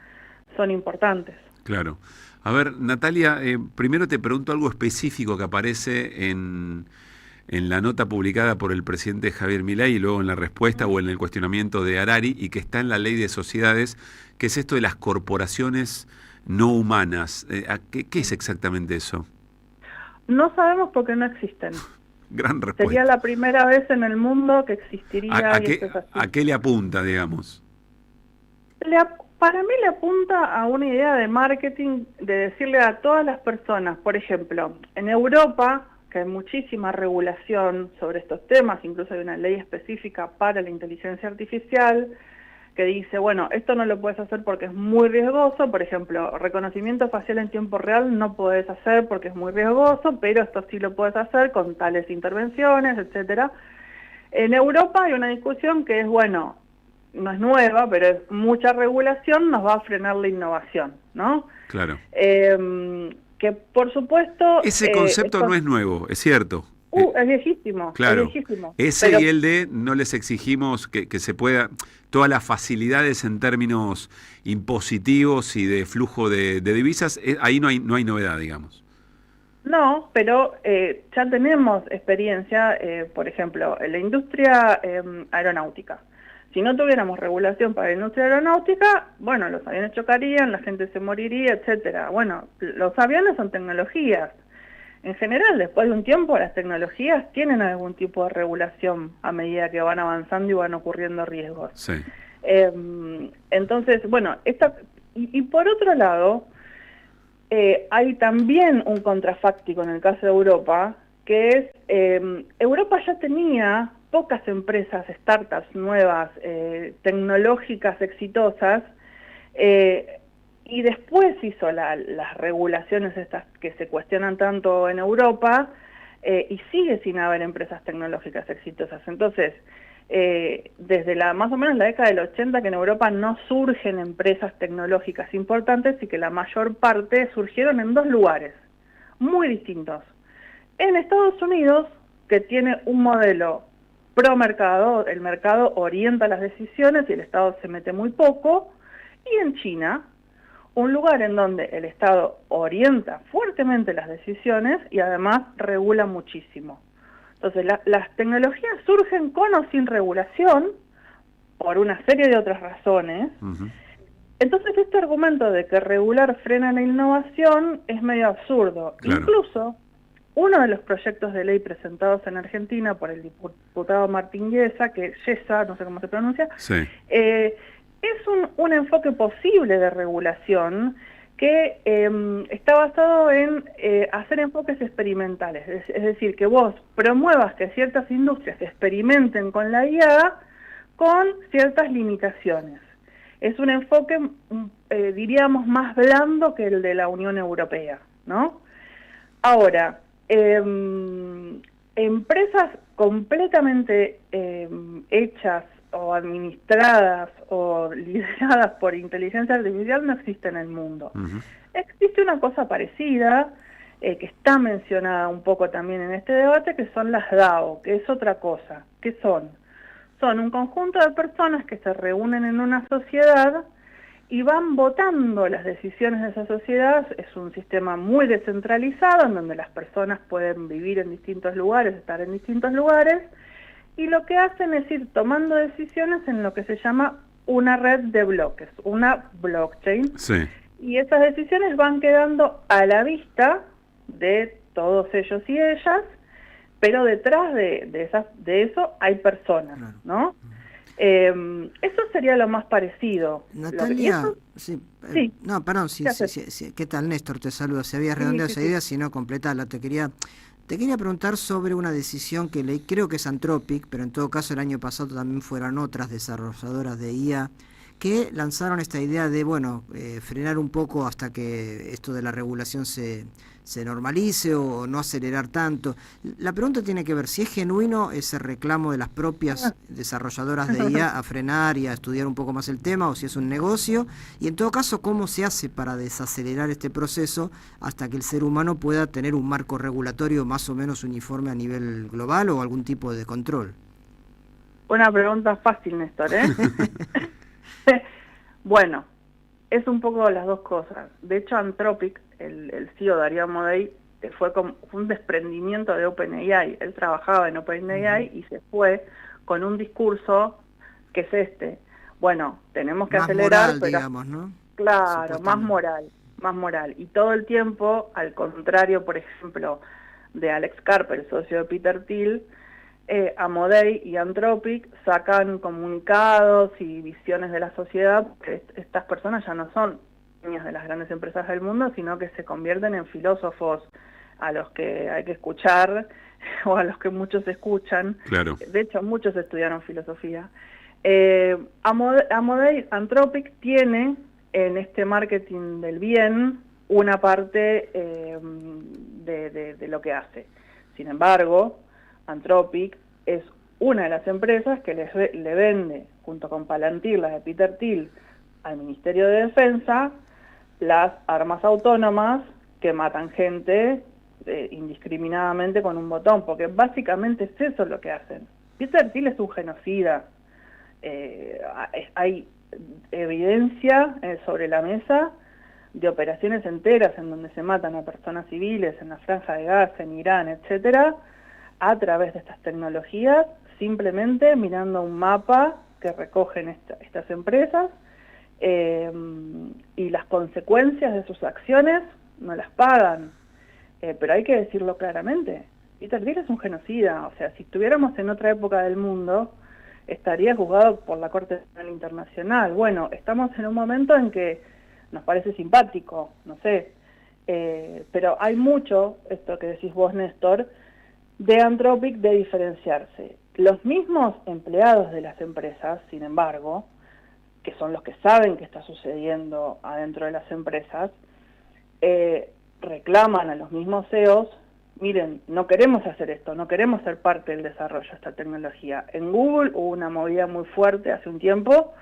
S12: son importantes.
S1: Claro. A ver, Natalia, primero te pregunto algo específico que aparece en la nota publicada por el presidente Javier Milei y luego en la respuesta o en el cuestionamiento de Harari y que está en la ley de sociedades, que es esto de las corporaciones no humanas. ¿Qué es exactamente eso?
S12: No sabemos porque no existen.
S1: Gran respuesta.
S12: Sería la primera vez en el mundo que existiría.
S1: ¿A qué le apunta, digamos?
S12: Para mí le apunta a una idea de marketing, de decirle a todas las personas, por ejemplo, en Europa, que hay muchísima regulación sobre estos temas, incluso hay una ley específica para la inteligencia artificial, que dice, bueno, esto no lo puedes hacer porque es muy riesgoso, por ejemplo, reconocimiento facial en tiempo real no podés hacer porque es muy riesgoso, pero esto sí lo puedes hacer con tales intervenciones, etcétera. En Europa hay una discusión que es, bueno, no es nueva, pero es mucha regulación nos va a frenar la innovación, ¿no?
S1: Claro.
S12: Que por supuesto...
S1: Ese concepto no es nuevo, es cierto.
S12: Es viejísimo.
S1: Claro.
S12: Es viejísimo.
S1: Ese y el de no les exigimos que se pueda... Todas las facilidades en términos impositivos y de flujo de divisas, ahí no hay novedad, digamos.
S12: No, pero ya tenemos experiencia, por ejemplo, en la industria aeronáutica. Si no tuviéramos regulación para la industria aeronáutica, bueno, los aviones chocarían, la gente se moriría, etcétera. Bueno, los aviones son tecnologías. En general, después de un tiempo, las tecnologías tienen algún tipo de regulación a medida que van avanzando y van ocurriendo riesgos.
S1: Sí.
S12: Entonces, bueno, y por otro lado, hay también un contrafáctico en el caso de Europa, que es, Europa ya tenía pocas empresas, startups nuevas, tecnológicas exitosas, y después hizo las regulaciones estas que se cuestionan tanto en Europa, y sigue sin haber empresas tecnológicas exitosas. Entonces, desde más o menos la década del 80 que en Europa no surgen empresas tecnológicas importantes y que la mayor parte surgieron en dos lugares muy distintos. En Estados Unidos, que tiene un modelo pro mercado, el mercado orienta las decisiones y el Estado se mete muy poco, y en China, un lugar en donde el Estado orienta fuertemente las decisiones y además regula muchísimo. Entonces, las tecnologías surgen con o sin regulación, por una serie de otras razones. Entonces, este argumento de que regular frena la innovación es medio absurdo. Claro. Incluso, uno de los proyectos de ley presentados en Argentina por el diputado Martín Yesa, no sé cómo se pronuncia,
S1: sí.
S12: Es un enfoque posible de regulación que está basado en hacer enfoques experimentales. Es decir, que vos promuevas que ciertas industrias experimenten con la IA con ciertas limitaciones. Es un enfoque diríamos, más blando que el de la Unión Europea, ¿no? Ahora, empresas completamente hechas o administradas o lideradas por inteligencia artificial no existe en el mundo. Existe una cosa parecida, que está mencionada un poco también en este debate, que son las DAO, que es otra cosa. ¿Qué son? Son un conjunto de personas que se reúnen en una sociedad y van votando las decisiones de esa sociedad. Es un sistema muy descentralizado, en donde las personas pueden vivir en distintos lugares, estar en distintos lugares, y lo que hacen es ir tomando decisiones en lo que se llama una red de bloques, una blockchain.
S1: Sí.
S12: Y esas decisiones van quedando a la vista de todos ellos y ellas, pero detrás de eso hay personas, ¿no? Eso sería lo más parecido.
S2: Natalia,
S12: sí.
S2: No, perdón, sí, ¿qué tal, Néstor? Te saludo. Se había redondeado esa idea, si no, completala. Te quería preguntar sobre una decisión que leí, creo que es Anthropic, pero en todo caso el año pasado también fueron otras desarrolladoras de IA, que lanzaron esta idea de, frenar un poco hasta que esto de la regulación se normalice o no acelerar tanto. La pregunta tiene que ver si es genuino ese reclamo de las propias desarrolladoras de IA a frenar y a estudiar un poco más el tema, o si es un negocio, y en todo caso, ¿cómo se hace para desacelerar este proceso hasta que el ser humano pueda tener un marco regulatorio más o menos uniforme a nivel global o algún tipo de control?
S12: Una pregunta fácil, Néstor, ¿eh? Bueno, es un poco las dos cosas. De hecho, Anthropic, el CEO Darío Amodei, fue un desprendimiento de OpenAI. Él trabajaba en OpenAI y se fue con un discurso que es este. Bueno, tenemos que
S2: más
S12: acelerar,
S2: moral,
S12: pero
S2: digamos, ¿no?
S12: Claro, más moral. Y todo el tiempo, al contrario, por ejemplo, de Alex Karp, el socio de Peter Thiel, Amodei y Anthropic sacan comunicados y visiones de la sociedad, que estas personas ya no son niñas de las grandes empresas del mundo, sino que se convierten en filósofos a los que hay que escuchar, o a los que muchos escuchan.
S1: Claro.
S12: De hecho, muchos estudiaron filosofía. Anthropic tiene en este marketing del bien una parte de lo que hace. Sin embargo, Anthropic es una de las empresas que le vende, junto con Palantir, la de Peter Thiel, al Ministerio de Defensa, las armas autónomas que matan gente indiscriminadamente con un botón, porque básicamente es eso lo que hacen. Peter Thiel es un genocida. Hay evidencia sobre la mesa de operaciones enteras en donde se matan a personas civiles en la Franja de Gaza, en Irán, etcétera, a través de estas tecnologías, simplemente mirando un mapa que recogen estas empresas, y las consecuencias de sus acciones no las pagan. Pero hay que decirlo claramente, Peter Thiel es un genocida. O sea, si estuviéramos en otra época del mundo, estaría juzgado por la Corte Penal Internacional. Bueno, estamos en un momento en que nos parece simpático, no sé, pero hay mucho, esto que decís vos, Néstor, de Anthropic de diferenciarse. Los mismos empleados de las empresas, sin embargo, que son los que saben qué está sucediendo adentro de las empresas, reclaman a los mismos CEOs, miren, no queremos hacer esto, no queremos ser parte del desarrollo de esta tecnología. En Google hubo una movida muy fuerte hace un tiempo,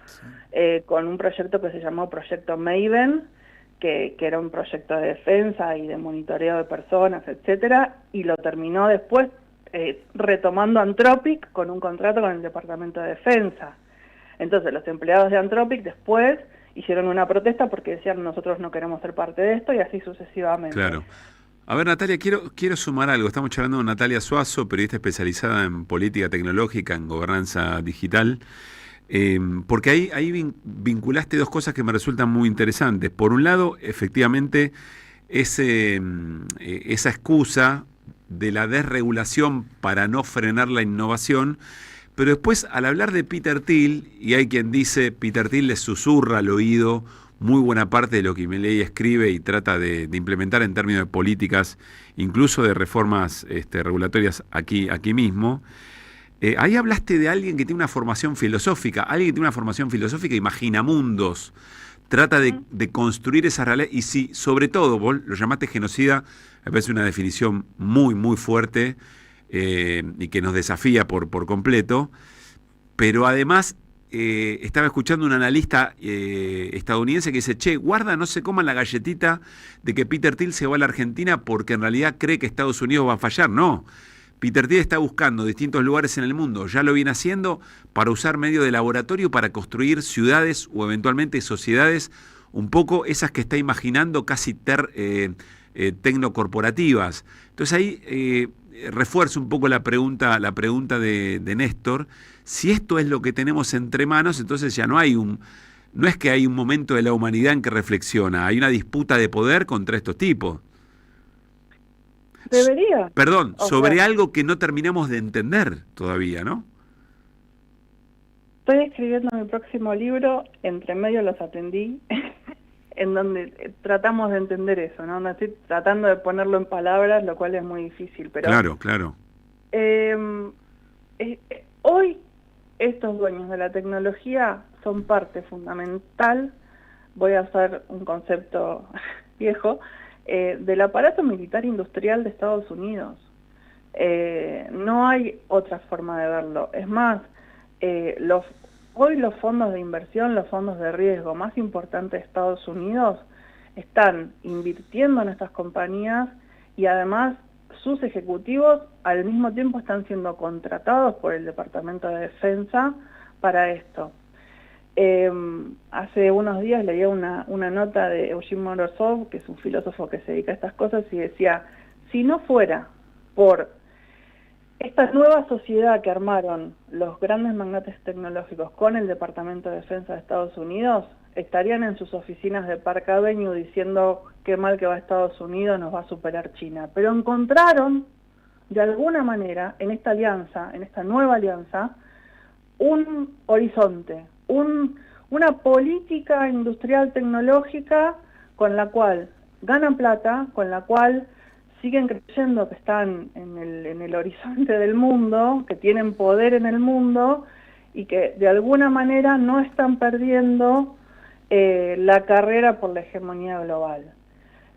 S12: con un proyecto que se llamó Proyecto Maven, que era un proyecto de defensa y de monitoreo de personas, etcétera, y lo terminó después retomando Anthropic con un contrato con el Departamento de Defensa. Entonces los empleados de Anthropic después hicieron una protesta porque decían nosotros no queremos ser parte de esto, y así sucesivamente.
S1: Claro. A ver, Natalia, quiero sumar algo. Estamos charlando con Natalia Suazo, periodista especializada en política tecnológica, en gobernanza digital, porque ahí vinculaste dos cosas que me resultan muy interesantes. Por un lado, efectivamente, esa excusa de la desregulación para no frenar la innovación, pero después, al hablar de Peter Thiel, y hay quien dice, Peter Thiel le susurra al oído muy buena parte de lo que Milei escribe y trata de implementar en términos de políticas, incluso de reformas regulatorias aquí mismo. Ahí hablaste de alguien que tiene una formación filosófica, imagina mundos. trata de construir esa realidad, y si, sobre todo, vos lo llamaste genocida, me parece una definición muy, muy fuerte, y que nos desafía por completo, pero además estaba escuchando un analista estadounidense que dice, che, guarda, no se coman la galletita de que Peter Thiel se va a la Argentina porque en realidad cree que Estados Unidos va a fallar. No, Peter Thiel está buscando distintos lugares en el mundo, ya lo viene haciendo, para usar medios de laboratorio para construir ciudades o eventualmente sociedades un poco esas que está imaginando casi tecnocorporativas. Entonces ahí refuerzo un poco la pregunta de Néstor. Si esto es lo que tenemos entre manos, entonces ya no es que hay un momento de la humanidad en que reflexiona, hay una disputa de poder contra estos tipos.
S12: Debería.
S1: Perdón, sobre algo que no terminamos de entender todavía, ¿no?
S12: Estoy escribiendo mi próximo libro, entre medio los atendí, en donde tratamos de entender eso, ¿no? Estoy tratando de ponerlo en palabras, lo cual es muy difícil, pero...
S1: Claro.
S12: Hoy estos dueños de la tecnología son parte fundamental, voy a usar un concepto viejo, del aparato militar industrial de Estados Unidos. No hay otra forma de verlo. Es más, hoy los fondos de inversión, los fondos de riesgo más importantes de Estados Unidos están invirtiendo en estas compañías, y además sus ejecutivos al mismo tiempo están siendo contratados por el Departamento de Defensa para esto. Hace unos días leía una nota de Eugene Morozov, que es un filósofo que se dedica a estas cosas, y decía, si no fuera por esta nueva sociedad que armaron los grandes magnates tecnológicos con el Departamento de Defensa de Estados Unidos, estarían en sus oficinas de Park Avenue diciendo qué mal que va Estados Unidos, nos va a superar China. Pero encontraron, de alguna manera, en esta alianza, en esta nueva alianza, un horizonte, una política industrial tecnológica con la cual ganan plata, con la cual siguen creyendo que están en el horizonte del mundo, que tienen poder en el mundo y que de alguna manera no están perdiendo la carrera por la hegemonía global.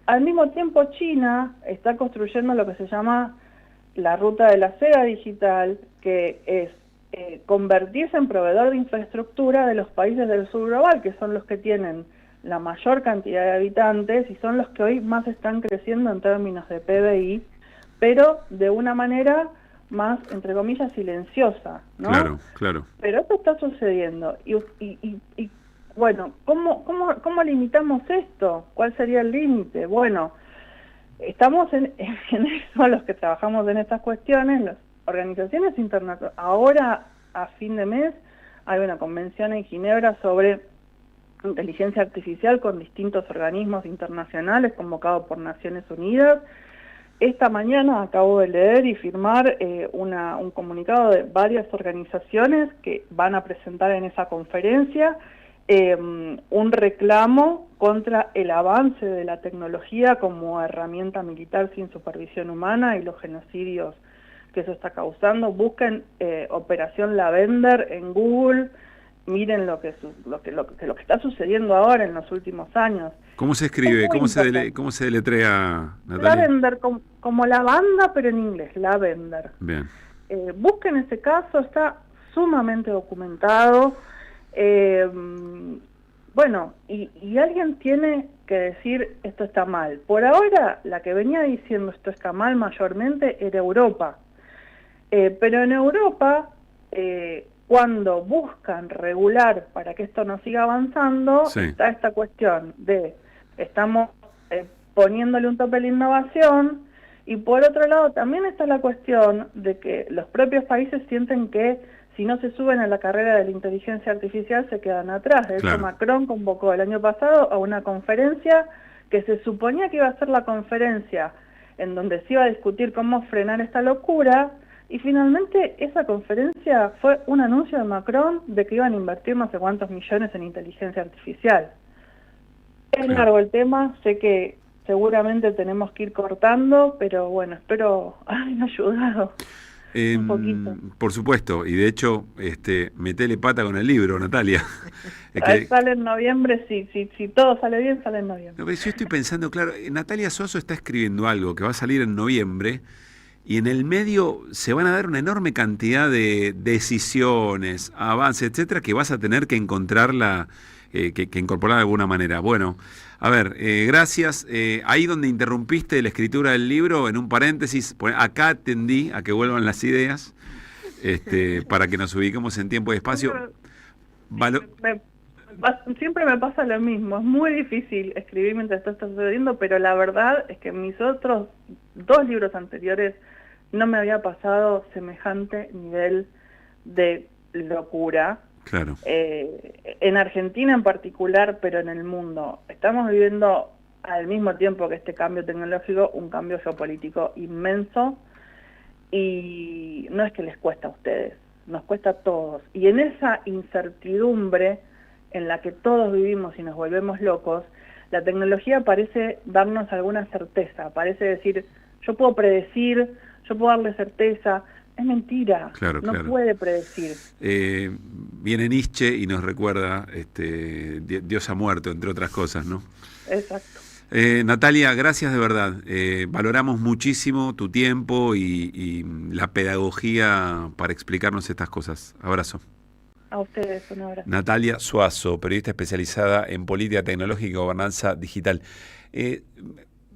S12: Al mismo tiempo, China está construyendo lo que se llama la ruta de la seda digital, que es convertirse en proveedor de infraestructura de los países del sur global, que son los que tienen la mayor cantidad de habitantes y son los que hoy más están creciendo en términos de PBI, pero de una manera más, entre comillas, silenciosa, ¿no?
S1: Claro.
S12: Pero esto está sucediendo. Y bueno, ¿cómo limitamos esto? ¿Cuál sería el límite? Bueno, estamos en eso, los que trabajamos en estas cuestiones, las organizaciones internacionales. Ahora, a fin de mes, hay una convención en Ginebra sobre inteligencia artificial con distintos organismos internacionales convocados por Naciones Unidas. Esta mañana acabo de leer y firmar un comunicado de varias organizaciones que van a presentar en esa conferencia un reclamo contra el avance de la tecnología como herramienta militar sin supervisión humana y los genocidios que eso está causando. Busquen Operación Lavender en Google, miren lo que está sucediendo ahora en los últimos años.
S1: ¿Cómo se escribe? ¿Cómo se deletrea, Natalia?
S12: Lavender, como lavanda, pero en inglés, Lavender.
S1: Bien.
S12: Busquen ese caso, está sumamente documentado. Bueno, y alguien tiene que decir esto está mal. Por ahora, la que venía diciendo esto está mal mayormente era Europa. Pero en Europa, cuando buscan regular para que esto no siga avanzando, sí, está esta cuestión de estamos poniéndole un tope a la innovación, y por otro lado también está la cuestión de que los propios países sienten que si no se suben a la carrera de la inteligencia artificial se quedan atrás. De hecho, Macron convocó el año pasado a una conferencia que se suponía que iba a ser la conferencia en donde se iba a discutir cómo frenar esta locura, y finalmente esa conferencia fue un anuncio de Macron de que iban a invertir no sé cuántos millones en inteligencia artificial. Es largo el tema, sé que seguramente tenemos que ir cortando, pero bueno, espero haber ayudado. un poquito.
S1: Por supuesto, y de hecho, metele pata con el libro, Natalia.
S12: Sale en noviembre, si todo sale bien, sale en noviembre.
S1: No, yo estoy pensando, claro, Natalia Suazo está escribiendo algo que va a salir en noviembre, y en el medio se van a dar una enorme cantidad de decisiones, avances, etcétera, que vas a tener que encontrarla, que incorporar de alguna manera. Bueno, a ver, gracias. Ahí donde interrumpiste la escritura del libro, en un paréntesis, acá atendí a que vuelvan las ideas, para que nos ubiquemos en tiempo y espacio.
S12: Siempre me pasa lo mismo, es muy difícil escribir mientras esto está sucediendo, pero la verdad es que en mis otros 2 libros anteriores no me había pasado semejante nivel de locura.
S1: Claro.
S12: En Argentina en particular, pero en el mundo. Estamos viviendo al mismo tiempo que este cambio tecnológico, un cambio geopolítico inmenso, y no es que les cuesta a ustedes, nos cuesta a todos. Y en esa incertidumbre en la que todos vivimos y nos volvemos locos, la tecnología parece darnos alguna certeza, parece decir, yo puedo predecir, yo puedo darle certeza. Es mentira,
S1: claro.
S12: Puede predecir.
S1: Viene Nietzsche y nos recuerda, Dios ha muerto, entre otras cosas, ¿no?
S12: Exacto.
S1: Natalia, gracias de verdad. Valoramos muchísimo tu tiempo y la pedagogía para explicarnos estas cosas. Abrazo.
S12: A ustedes, un abrazo.
S1: Natalia Suazo, periodista especializada en política tecnológica y gobernanza digital.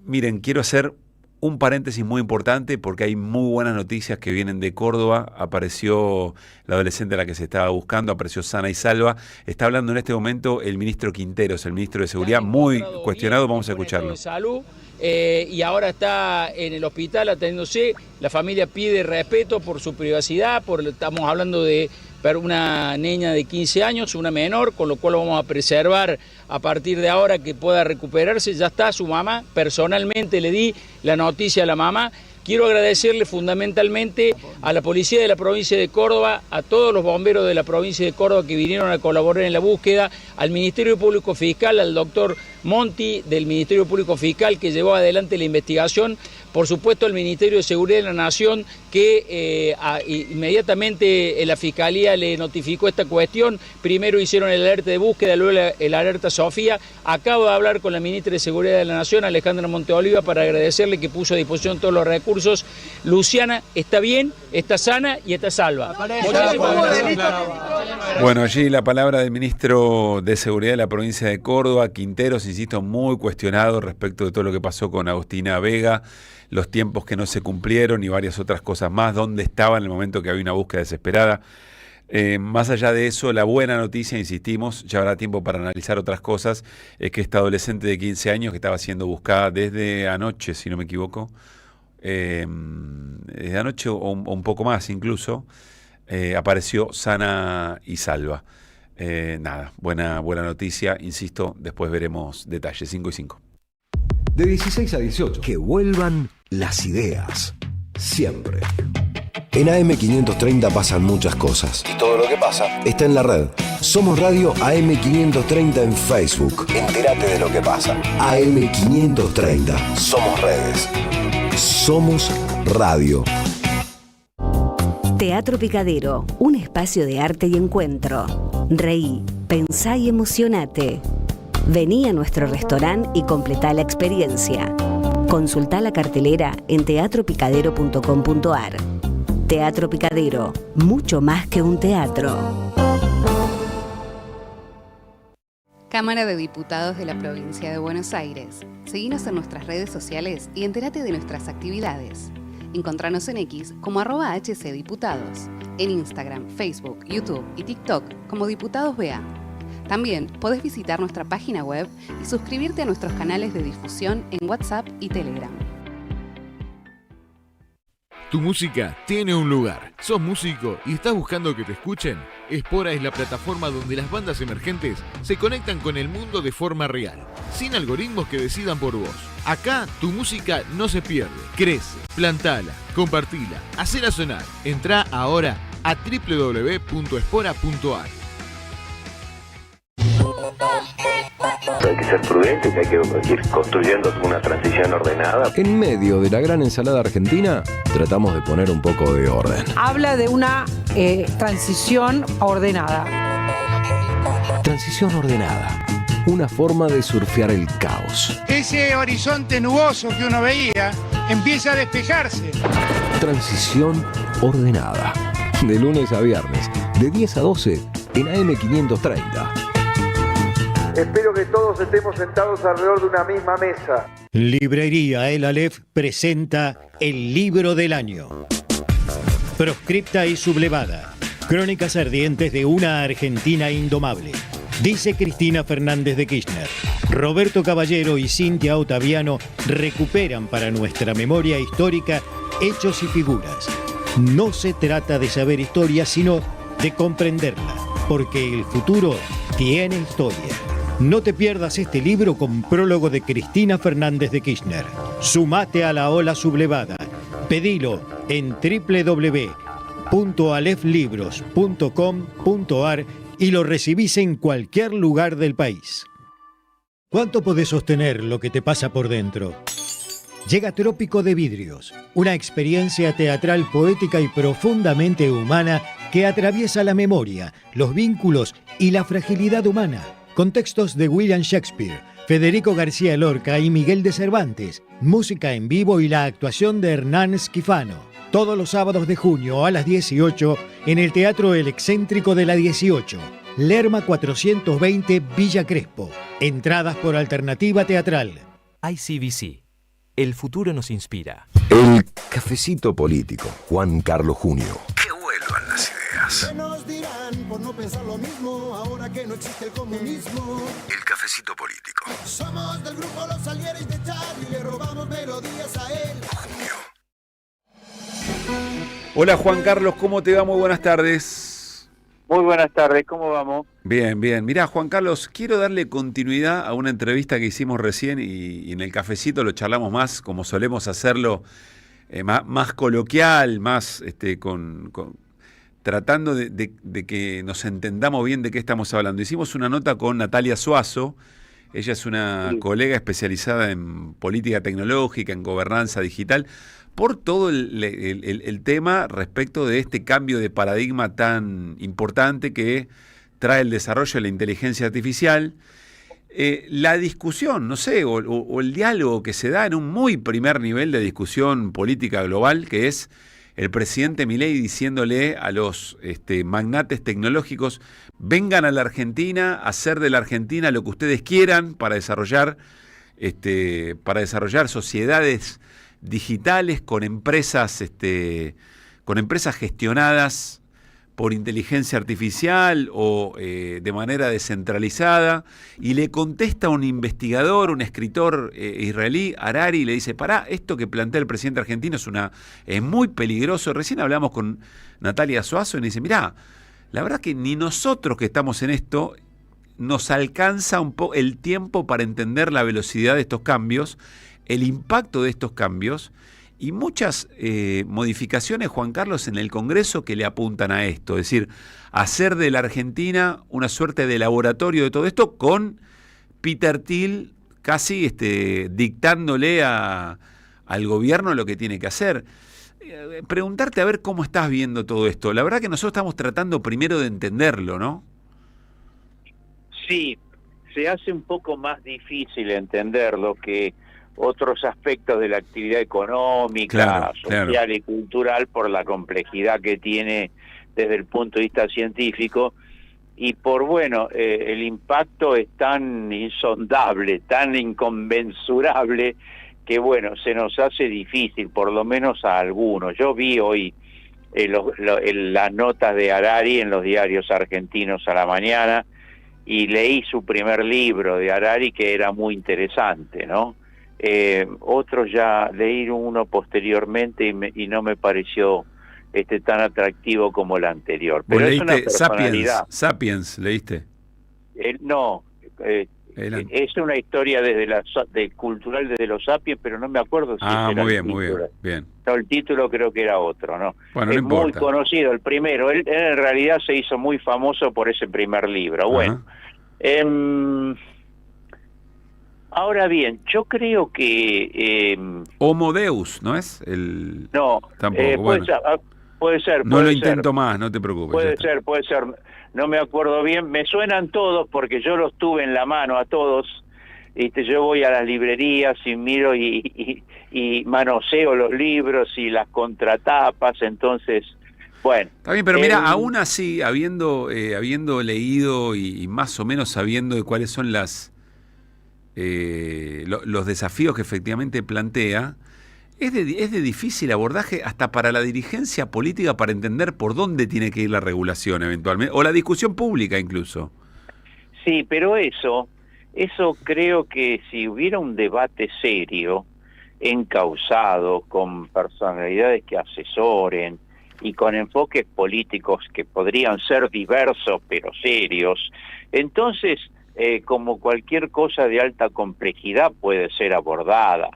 S1: Miren, quiero hacer un paréntesis muy importante porque hay muy buenas noticias que vienen de Córdoba. Apareció la adolescente a la que se estaba buscando, apareció sana y salva. Está hablando en este momento el ministro Quinteros, el ministro de Seguridad, muy cuestionado. Vamos a escucharlo.
S13: De salud, y ahora está en el hospital atendiéndose. La familia pide respeto por su privacidad, estamos hablando de una niña de 15 años, una menor, con lo cual vamos a preservar a partir de ahora que pueda recuperarse. Ya está su mamá, personalmente le di la noticia a la mamá. Quiero agradecerle fundamentalmente a la policía de la provincia de Córdoba, a todos los bomberos de la provincia de Córdoba que vinieron a colaborar en la búsqueda, al Ministerio Público Fiscal, al doctor Monti del Ministerio Público Fiscal que llevó adelante la investigación, por supuesto al Ministerio de Seguridad de la Nación que inmediatamente la Fiscalía le notificó esta cuestión. Primero hicieron el alerta de búsqueda, luego el alerta Sofía. Acabo de hablar con la Ministra de Seguridad de la Nación, Alejandra Monteoliva, para agradecerle que puso a disposición todos los recursos. Luciana está bien, está sana y está salva.
S1: Bueno, allí la palabra del ministro de Seguridad de la provincia de Córdoba, Quinteros, insisto, muy cuestionado respecto de todo lo que pasó con Agustina Vega, los tiempos que no se cumplieron y varias otras cosas más, dónde estaba en el momento que había una búsqueda desesperada. Más allá de eso, la buena noticia, insistimos, ya habrá tiempo para analizar otras cosas, es que esta adolescente de 15 años que estaba siendo buscada desde anoche, si no me equivoco, desde anoche o un poco más incluso, apareció sana y salva. Nada, buena noticia, insisto, después veremos detalles. 5 y 5.
S5: De 16 a 18. Que vuelvan las ideas. Siempre. En AM530 pasan muchas cosas. Y todo lo que pasa está en la red. Somos Radio AM530 en Facebook. Entérate de lo que pasa. AM530. Somos redes. Somos radio.
S14: Teatro Picadero, un espacio de arte y encuentro. Reí, pensá y emocionate. Vení a nuestro restaurante y completá la experiencia. Consultá la cartelera en teatropicadero.com.ar. Teatro Picadero, mucho más que un teatro.
S15: Cámara de Diputados de la Provincia de Buenos Aires. Seguinos en nuestras redes sociales y entérate de nuestras actividades. Encontranos en X como @HCDiputados, en Instagram, Facebook, YouTube y TikTok como Diputados BA. También podés visitar nuestra página web y suscribirte a nuestros canales de difusión en WhatsApp y Telegram.
S8: Tu música tiene un lugar. ¿Sos músico y estás buscando que te escuchen? Espora es la plataforma donde las bandas emergentes se conectan con el mundo de forma real, sin algoritmos que decidan por vos. Acá tu música no se pierde, crece, plantala, compartila, hacela sonar. Entrá ahora a www.espora.ar.
S16: hay que ser prudentes, que hay que ir construyendo una transición ordenada.
S5: En medio de la gran ensalada argentina, tratamos de poner un poco de orden.
S17: Habla de una transición ordenada.
S5: Transición ordenada. Una forma de surfear el caos.
S18: Ese horizonte nuboso que uno veía empieza a despejarse.
S5: Transición ordenada. De lunes a viernes, de 10 a 12, en AM530.
S19: Espero que todos estemos sentados alrededor de una misma mesa.
S9: Librería El Aleph presenta el libro del año. Proscripta y sublevada. Crónicas ardientes de una Argentina indomable. Dice Cristina Fernández de Kirchner. Roberto Caballero y Cintia Ottaviano recuperan para nuestra memoria histórica hechos y figuras. No se trata de saber historia, sino de comprenderla, porque el futuro tiene historia. No te pierdas este libro con prólogo de Cristina Fernández de Kirchner. Sumate a la ola sublevada. Pedilo en www.aleflibros.com.ar y lo recibís en cualquier lugar del país. ¿Cuánto podés sostener lo que te pasa por dentro? Llega Trópico de Vidrios, una experiencia teatral poética y profundamente humana que atraviesa la memoria, los vínculos y la fragilidad humana, con textos de William Shakespeare, Federico García Lorca y Miguel de Cervantes, música en vivo y la actuación de Hernán Schifano. Todos los sábados de junio a las 18 en el Teatro El Excéntrico de la 18, Lerma 420 Villa Crespo. Entradas por Alternativa Teatral.
S20: ICBC. El futuro nos inspira.
S5: El cafecito político. Juan Carlos Junio. Que vuelvan las ideas.
S21: ¿Qué nos dirán por no pensar lo mismo ahora que no existe el comunismo?
S5: El cafecito político.
S21: Somos del grupo Los Salieres de Charlie y le robamos melodías a él.
S5: Junio.
S1: Hola Juan Carlos, ¿cómo te va? Muy buenas tardes.
S22: Muy buenas tardes, ¿cómo vamos?
S1: Bien, bien. Mirá, Juan Carlos, quiero darle continuidad a una entrevista que hicimos recién y en el cafecito lo charlamos más, como solemos hacerlo, más coloquial, más tratando de que nos entendamos bien de qué estamos hablando. Hicimos una nota con Natalia Suazo. Ella es una colega especializada en política tecnológica, en gobernanza digital, por todo el tema respecto de este cambio de paradigma tan importante que trae el desarrollo de la inteligencia artificial. La discusión, no sé, o el diálogo que se da en un muy primer nivel de discusión política global, que es el presidente Milei diciéndole a los magnates tecnológicos: vengan a la Argentina, a hacer de la Argentina lo que ustedes quieran para desarrollar sociedades digitales con empresas gestionadas por inteligencia artificial o de manera descentralizada, y le contesta un investigador, un escritor israelí, Harari, y le dice: pará, esto que plantea el presidente argentino es muy peligroso. Recién hablamos con Natalia Suazo y le dice: mirá, la verdad que ni nosotros que estamos en esto nos alcanza el tiempo para entender la velocidad de estos cambios, el impacto de estos cambios y muchas modificaciones, Juan Carlos, en el Congreso que le apuntan a esto. Es decir, hacer de la Argentina una suerte de laboratorio de todo esto, con Peter Thiel casi dictándole al gobierno lo que tiene que hacer. Preguntarte a ver cómo estás viendo todo esto. La verdad que nosotros estamos tratando primero de entenderlo, ¿no?
S22: Sí, se hace un poco más difícil entenderlo que otros aspectos de la actividad económica, social y cultural, por la complejidad que tiene desde el punto de vista científico y por, el impacto es tan insondable, tan inconmensurable que, se nos hace difícil, por lo menos a algunos. Yo vi hoy las notas de Harari en los diarios argentinos a la mañana y leí su primer libro de Harari, que era muy interesante, ¿no? Otros ya leí uno posteriormente y no me pareció tan atractivo como el anterior. Pero
S1: ¿Vos
S22: es una
S1: leíste
S22: personalidad.
S1: Sapiens, leíste?
S22: No, es una historia cultural desde los Sapiens, pero no me acuerdo si era
S1: muy
S22: el
S1: bien, bien.
S22: No, el título creo que era otro, ¿no?
S1: Bueno,
S22: es
S1: no importa.
S22: Muy conocido, el primero. Él en realidad se hizo muy famoso por ese primer libro. Bueno, Ahora bien, yo creo que...
S1: Homo Deus, ¿no es?
S22: No,
S1: tampoco.
S22: Puede ser.
S1: No lo intento más, no te preocupes.
S22: Puede ser. No me acuerdo bien. Me suenan todos porque yo los tuve en la mano a todos. Yo voy a las librerías y miro y manoseo los libros y las contratapas, entonces... Bueno,
S1: está bien, pero mira, aún así, habiendo leído y más o menos sabiendo de cuáles son los desafíos que efectivamente plantea, es de difícil abordaje hasta para la dirigencia política para entender por dónde tiene que ir la regulación eventualmente, o la discusión pública incluso.
S22: Sí, pero eso creo que si hubiera un debate serio, encauzado, con personalidades que asesoren, y con enfoques políticos que podrían ser diversos pero serios, entonces como cualquier cosa de alta complejidad puede ser abordada.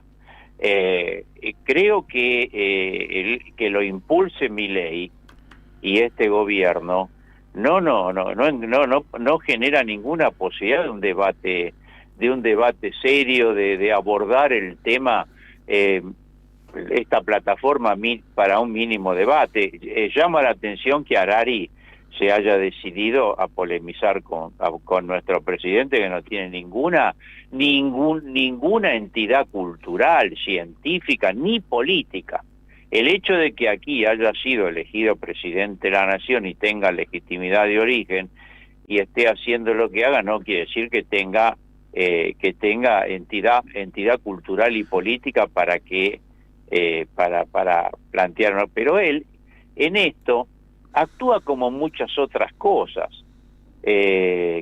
S22: Creo que lo impulse Milei y este gobierno no genera ninguna posibilidad de un debate serio, de abordar el tema, esta plataforma para un mínimo debate. Llama la atención que Harari se haya decidido a polemizar con nuestro presidente, que no tiene ninguna entidad cultural, científica ni política. El hecho de que aquí haya sido elegido presidente de la nación y tenga legitimidad de origen y esté haciendo lo que haga no quiere decir que tenga entidad cultural y política para plantearlo, pero él en esto actúa como muchas otras cosas,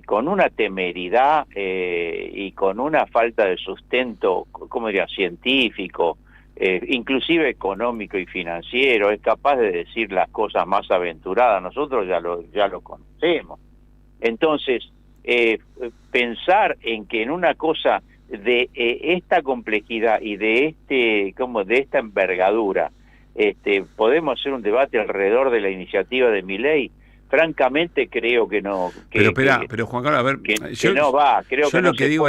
S22: con una temeridad y con una falta de sustento, ¿cómo diría?, científico, inclusive económico y financiero. Es capaz de decir las cosas más aventuradas, nosotros ya lo conocemos. Entonces, pensar en que en una cosa de esta complejidad y de esta envergadura podemos hacer un debate alrededor de la iniciativa de Milei, francamente creo que no.
S1: Pero Juan Carlos, a ver,
S22: yo no va, creo que no
S1: lo que
S22: se
S1: digo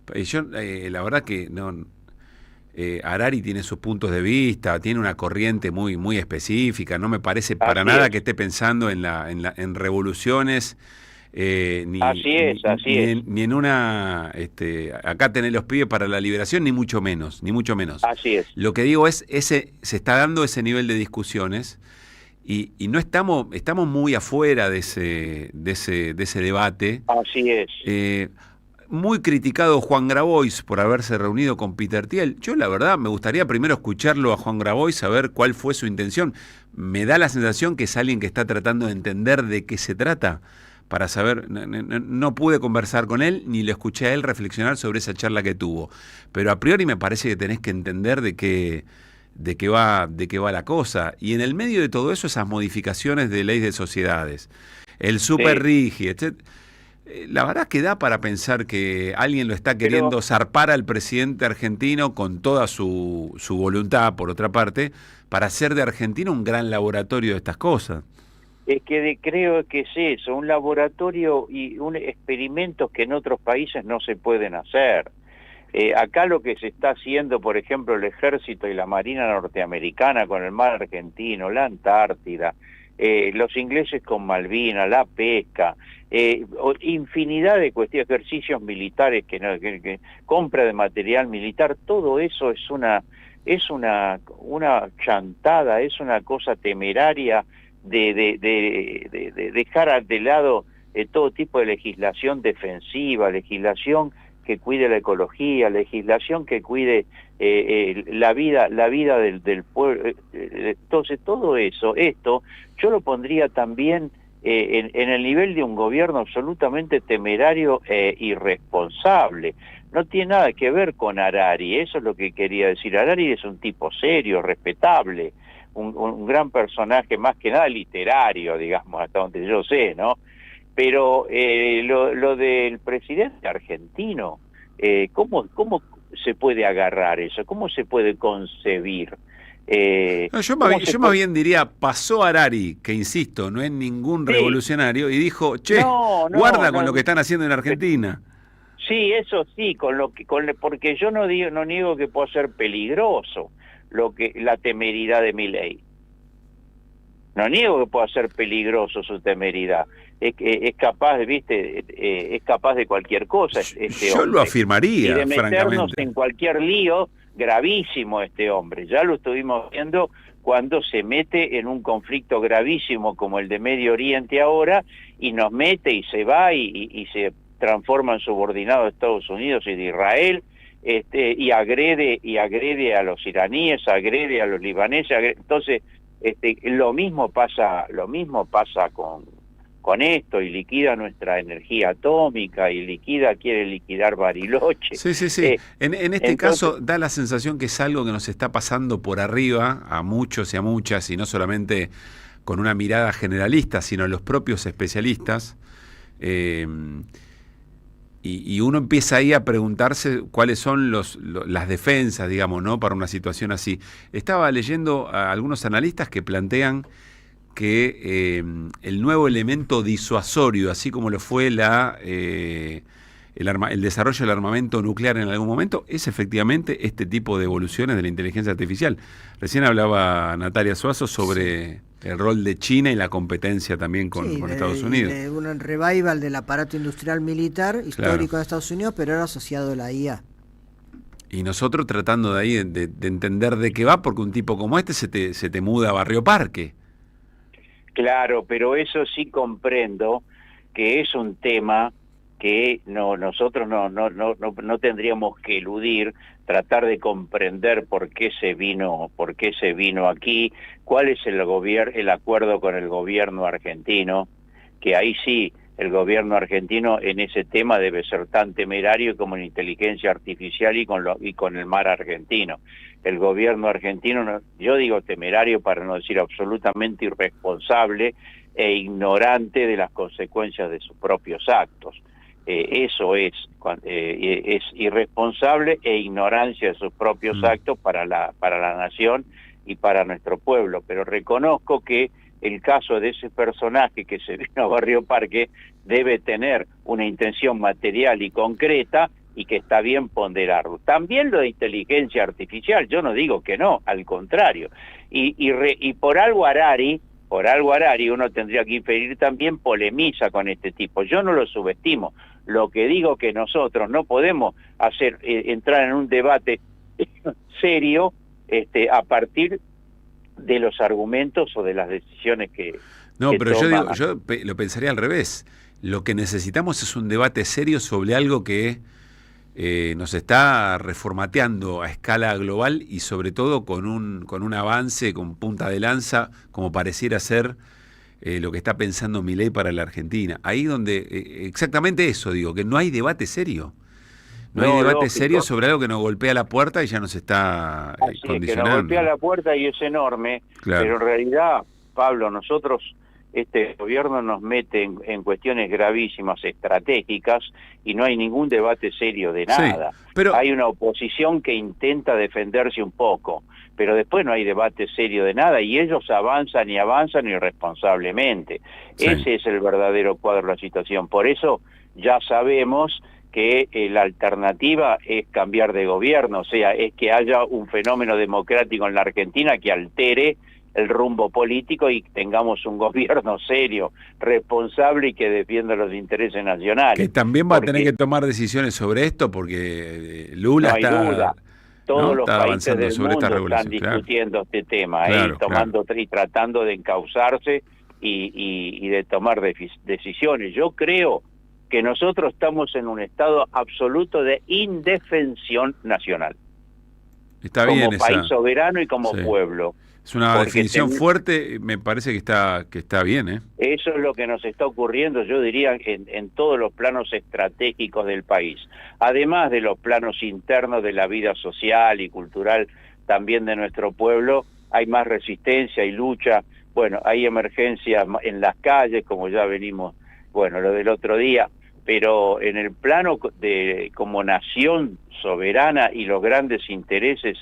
S22: puede.
S1: La verdad que no. Harari tiene sus puntos de vista, tiene una corriente muy muy específica. No me parece para nada que esté pensando en revoluciones. Ni en una acá tenés los pibes para la liberación, ni mucho menos.
S22: Así es.
S1: Lo que digo es, se está dando ese nivel de discusiones y no estamos muy afuera de ese debate.
S22: Así es.
S1: Muy criticado Juan Grabois por haberse reunido con Peter Thiel. Yo la verdad me gustaría primero escucharlo a Juan Grabois, saber cuál fue su intención. Me da la sensación que es alguien que está tratando de entender de qué se trata. Para saber, no pude conversar con él, ni le escuché a él reflexionar sobre esa charla que tuvo. Pero a priori me parece que tenés que entender de qué va la cosa. Y en el medio de todo eso, esas modificaciones de leyes de sociedades, el super RIGI, etc. La verdad que da para pensar que alguien lo está queriendo zarpar al presidente argentino con toda su voluntad, por otra parte, para hacer de Argentina un gran laboratorio de estas cosas.
S22: Es que creo que es eso, un laboratorio y un experimentos que en otros países no se pueden hacer. Acá lo que se está haciendo, por ejemplo, el ejército y la marina norteamericana con el mar argentino, la Antártida, los ingleses con Malvinas, la pesca, infinidad de cuestiones, ejercicios militares, que compra de material militar, todo eso es una chantada, es una cosa temeraria de dejar de lado todo tipo de legislación defensiva, legislación que cuide la ecología, legislación que cuide la vida del pueblo. Entonces todo esto yo lo pondría también en el nivel de un gobierno absolutamente temerario e irresponsable. No tiene nada que ver con Harari, eso es lo que quería decir. Harari es un tipo serio, respetable, un gran personaje, más que nada literario, digamos, hasta donde yo sé, ¿no? Pero lo del presidente argentino, ¿cómo se puede agarrar eso? ¿Cómo se puede concebir?
S1: Yo más bien diría, pasó Harari, que insisto, no es ningún revolucionario, y dijo, guarda con lo que están haciendo en Argentina.
S22: Sí, eso sí, porque yo no niego que pueda ser peligroso la temeridad de Milei. No niego que pueda ser peligroso su temeridad. Es capaz, es capaz de cualquier cosa.
S1: Yo lo afirmaría,
S22: y de meternos
S1: francamente.
S22: en cualquier lío gravísimo este hombre. Ya lo estuvimos viendo cuando se mete en un conflicto gravísimo como el de Medio Oriente ahora, y nos mete y se va y se transforma en subordinado de Estados Unidos y de Israel, y agrede a los iraníes, agrede a los libaneses, entonces lo mismo pasa con esto, y liquida nuestra energía atómica, y quiere liquidar Bariloche.
S1: Sí. En este caso da la sensación que es algo que nos está pasando por arriba a muchos y a muchas, y no solamente con una mirada generalista, sino los propios especialistas. Y uno empieza ahí a preguntarse cuáles son las defensas, digamos, ¿no?, para una situación así. Estaba leyendo a algunos analistas que plantean que el nuevo elemento disuasorio, así como lo fue el desarrollo del armamento nuclear en algún momento, es efectivamente este tipo de evoluciones de la inteligencia artificial. Recién hablaba Natalia Suazo sobre el rol de China y la competencia también con Estados Unidos.
S2: De un revival del aparato industrial militar histórico de Estados Unidos, pero ahora asociado a la IA.
S1: Y nosotros tratando de ahí de entender de qué va, porque un tipo como este se te muda a Barrio Parque.
S22: Claro, pero eso sí comprendo que es un tema que nosotros no tendríamos que eludir, tratar de comprender por qué se vino aquí, cuál es el acuerdo con el gobierno argentino, que ahí sí el gobierno argentino en ese tema debe ser tan temerario como en inteligencia artificial y con el mar argentino. El gobierno argentino, yo digo temerario para no decir absolutamente irresponsable e ignorante de las consecuencias de sus propios actos. Eso es irresponsable e ignorancia de sus propios actos para la nación y para nuestro pueblo. Pero reconozco que el caso de ese personaje que se vino a Barrio Parque debe tener una intención material y concreta, y que está bien ponderarlo. También lo de inteligencia artificial, yo no digo que no, al contrario. Y por algo Harari, uno tendría que inferir también, polemiza con este tipo. Yo no lo subestimo. Lo que digo que nosotros no podemos entrar en un debate serio a partir de los argumentos o de las decisiones que
S1: pero
S22: toma.
S1: yo lo pensaría al revés. Lo que necesitamos es un debate serio sobre algo que nos está reformateando a escala global, y sobre todo con un avance con punta de lanza, como pareciera ser lo que está pensando Milei para la Argentina. Ahí donde, exactamente eso digo, que no hay debate serio. No hay debate
S22: lógico.
S1: serio sobre algo que nos golpea la puerta y ya nos está condicionando.
S22: Que nos golpea la puerta y es enorme,
S1: claro.
S22: Pero en realidad, Pablo, nosotros, este gobierno nos mete en cuestiones gravísimas, estratégicas, y no hay ningún debate serio de nada.
S1: Sí, pero
S22: hay una oposición que intenta defenderse un poco, pero después no hay debate serio de nada, y ellos avanzan irresponsablemente.
S1: Sí.
S22: Ese es el verdadero cuadro de la situación. Por eso ya sabemos que la alternativa es cambiar de gobierno, o sea, es que haya un fenómeno democrático en la Argentina que altere el rumbo político y tengamos un gobierno serio, responsable y que defienda los intereses nacionales.
S1: Que también va a tener que tomar decisiones sobre esto, porque Lula está...
S22: Todos los
S1: está
S22: países del mundo están
S1: claro.
S22: discutiendo este tema,
S1: Claro,
S22: y tratando de encauzarse y de tomar decisiones. Yo creo que nosotros estamos en un estado absoluto de indefensión nacional.
S1: Está
S22: como
S1: bien
S22: país
S1: esa.
S22: soberano y como pueblo.
S1: Es una definición fuerte, me parece que está bien, ¿eh?
S22: Eso es lo que nos está ocurriendo, yo diría, en todos los planos estratégicos del país. Además de los planos internos de la vida social y cultural también de nuestro pueblo, hay más resistencia y lucha. Bueno, hay emergencias en las calles, como ya venimos, lo del otro día, pero en el plano de como nación soberana y los grandes intereses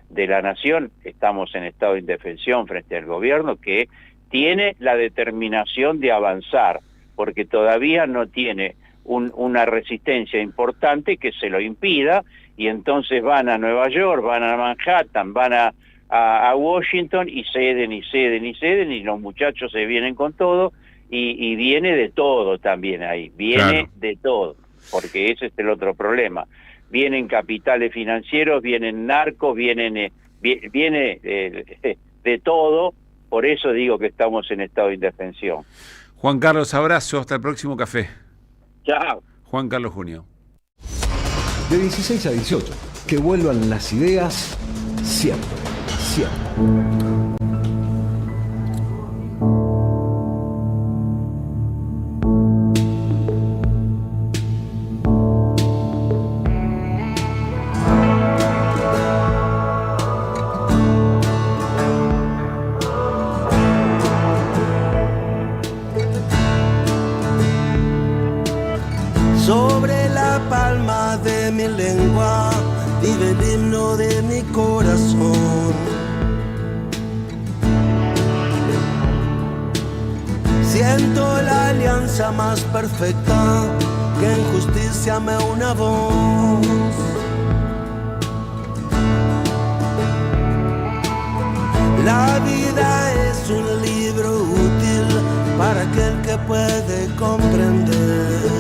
S22: de la nación, estamos en estado de indefensión frente al gobierno, que tiene la determinación de avanzar, porque todavía no tiene una resistencia importante que se lo impida, y entonces van a Nueva York, van a Manhattan, van a Washington y ceden, y los muchachos se vienen con todo, y viene de todo también ahí, viene de todo, porque ese es el otro problema. Vienen capitales financieros, vienen narcos, viene de todo, por eso digo que estamos en estado de indefensión.
S1: Juan Carlos, abrazo, hasta el próximo café.
S22: Chao.
S1: Juan Carlos Junio.
S5: De 16 a 18, que vuelvan las ideas siempre, siempre.
S21: Sobre la palma de mi lengua vive el himno de mi corazón. Siento la alianza más perfecta que en justicia me una voz. La vida es un libro útil para aquel que puede comprender.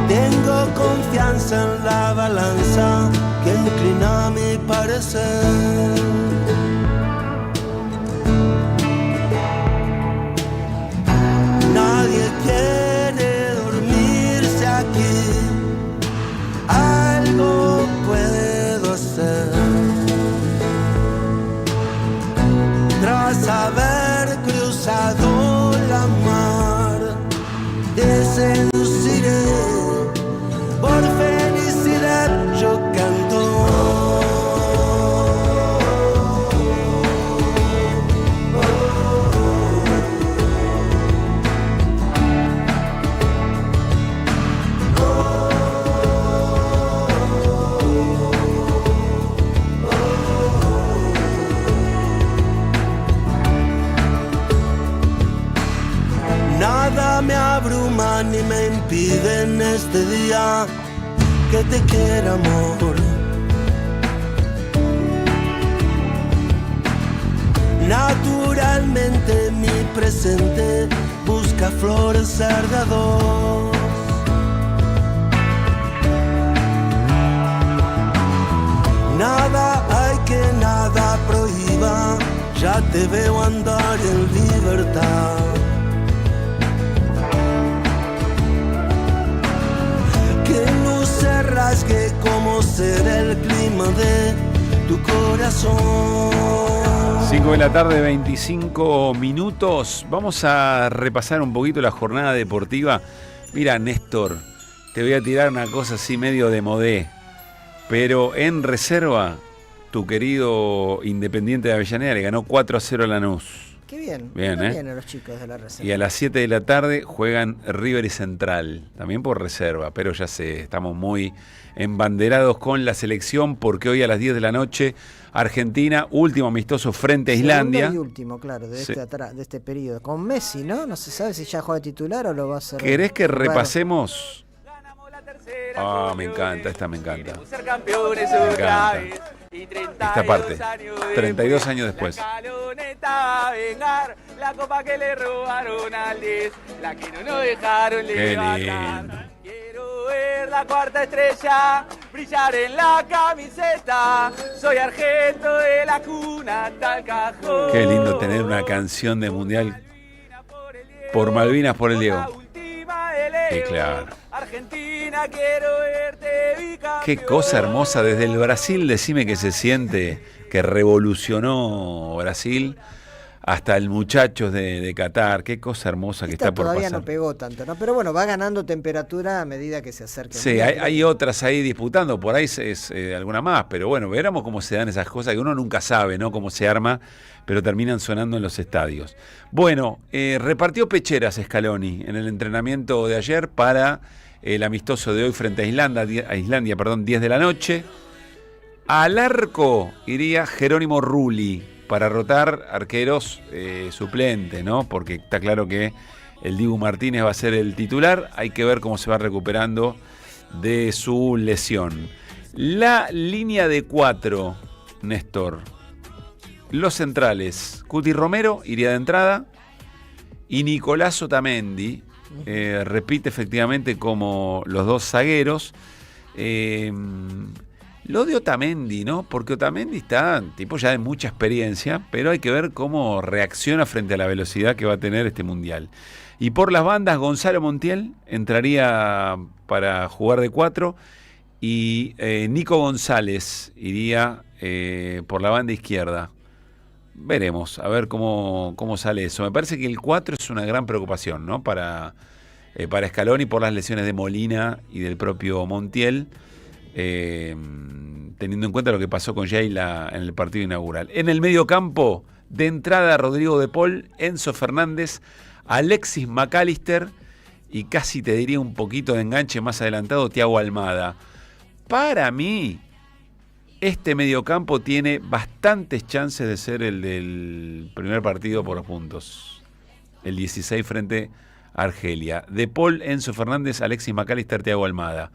S21: Tengo confianza en la balanza que inclina mi parecer. Nadie quiere dormirse aquí, algo puedo hacer. Tras haber cruzado la mar, te seduciré. Por felicidad yo canto. Nada me abruma ni me impide en este día que te quiera, amor. Naturalmente mi presente busca florecer de a dos. Nada hay que nada prohíba, ya te veo andar en libertad. Rasgue como será el clima de tu corazón.
S1: 5 de la tarde, 25 minutos. Vamos a repasar un poquito la jornada deportiva. Mira, Néstor, te voy a tirar una cosa así medio de modé, pero en reserva, tu querido Independiente de Avellaneda le ganó 4-0 a Lanús.
S2: Qué bien,
S1: bien,
S2: bien a los chicos de la reserva.
S1: Y a las 7 de la tarde juegan River y Central, también por reserva, pero ya sé, estamos muy embanderados con la selección porque hoy a las 10 de la noche Argentina, último amistoso frente a Islandia.
S2: Segundo y último, claro, de este periodo. Con Messi, ¿no? No se sabe si ya juega titular o lo va a hacer.
S1: ¿Querés que repasemos? Ah, me encanta, esta me encanta. Me encanta. Esta parte, 32 años después.
S3: La copa que le robaron al 10, la que no nos dejaron levantar. Quiero ver la cuarta estrella brillar en la camiseta. Soy argento de la cuna hasta el cajón.
S1: Qué lindo tener una canción de mundial por Malvinas, por el Diego. Sí, claro.
S3: Argentina, quiero verte bicampeón.
S1: Qué cosa hermosa. Desde el Brasil, decime que se siente que revolucionó Brasil, hasta el muchacho de Qatar. Qué cosa hermosa que está por pasar.
S2: Todavía no pegó tanto, ¿no? Pero bueno, va ganando temperatura a medida que se acerca.
S1: Sí, hay otras ahí disputando, por ahí es alguna más, pero bueno, veremos cómo se dan esas cosas que uno nunca sabe, ¿no? Cómo se arma, pero terminan sonando en los estadios. Bueno, repartió pecheras Scaloni en el entrenamiento de ayer para el amistoso de hoy frente a Islandia, 10 de la noche. Al arco iría Jerónimo Rulli. para rotar arqueros suplentes, ¿no? Porque está claro que el Dibu Martínez va a ser el titular. Hay que ver cómo se va recuperando de su lesión. La línea de 4, Néstor. Los centrales, Cuti Romero iría de entrada y Nicolás Otamendi repite efectivamente como los dos zagueros. Lo de Otamendi, ¿no? Porque Otamendi está tipo ya de mucha experiencia, pero hay que ver cómo reacciona frente a la velocidad que va a tener este mundial. Y por las bandas, Gonzalo Montiel entraría para jugar de 4 y Nico González iría por la banda izquierda. Veremos, a ver cómo sale eso. Me parece que el 4 es una gran preocupación, ¿no? Para Scaloni por las lesiones de Molina y del propio Montiel, teniendo en cuenta lo que pasó con Sheila en el partido inaugural. En el medio campo, de entrada, Rodrigo de Paul, Enzo Fernández, Alexis McAllister y casi te diría un poquito de enganche más adelantado, Thiago Almada. Para mí, este mediocampo tiene bastantes chances de ser el del primer partido por los puntos. El 16 frente a Argelia. De Paul, Enzo Fernández, Alexis McAllister, Thiago Almada.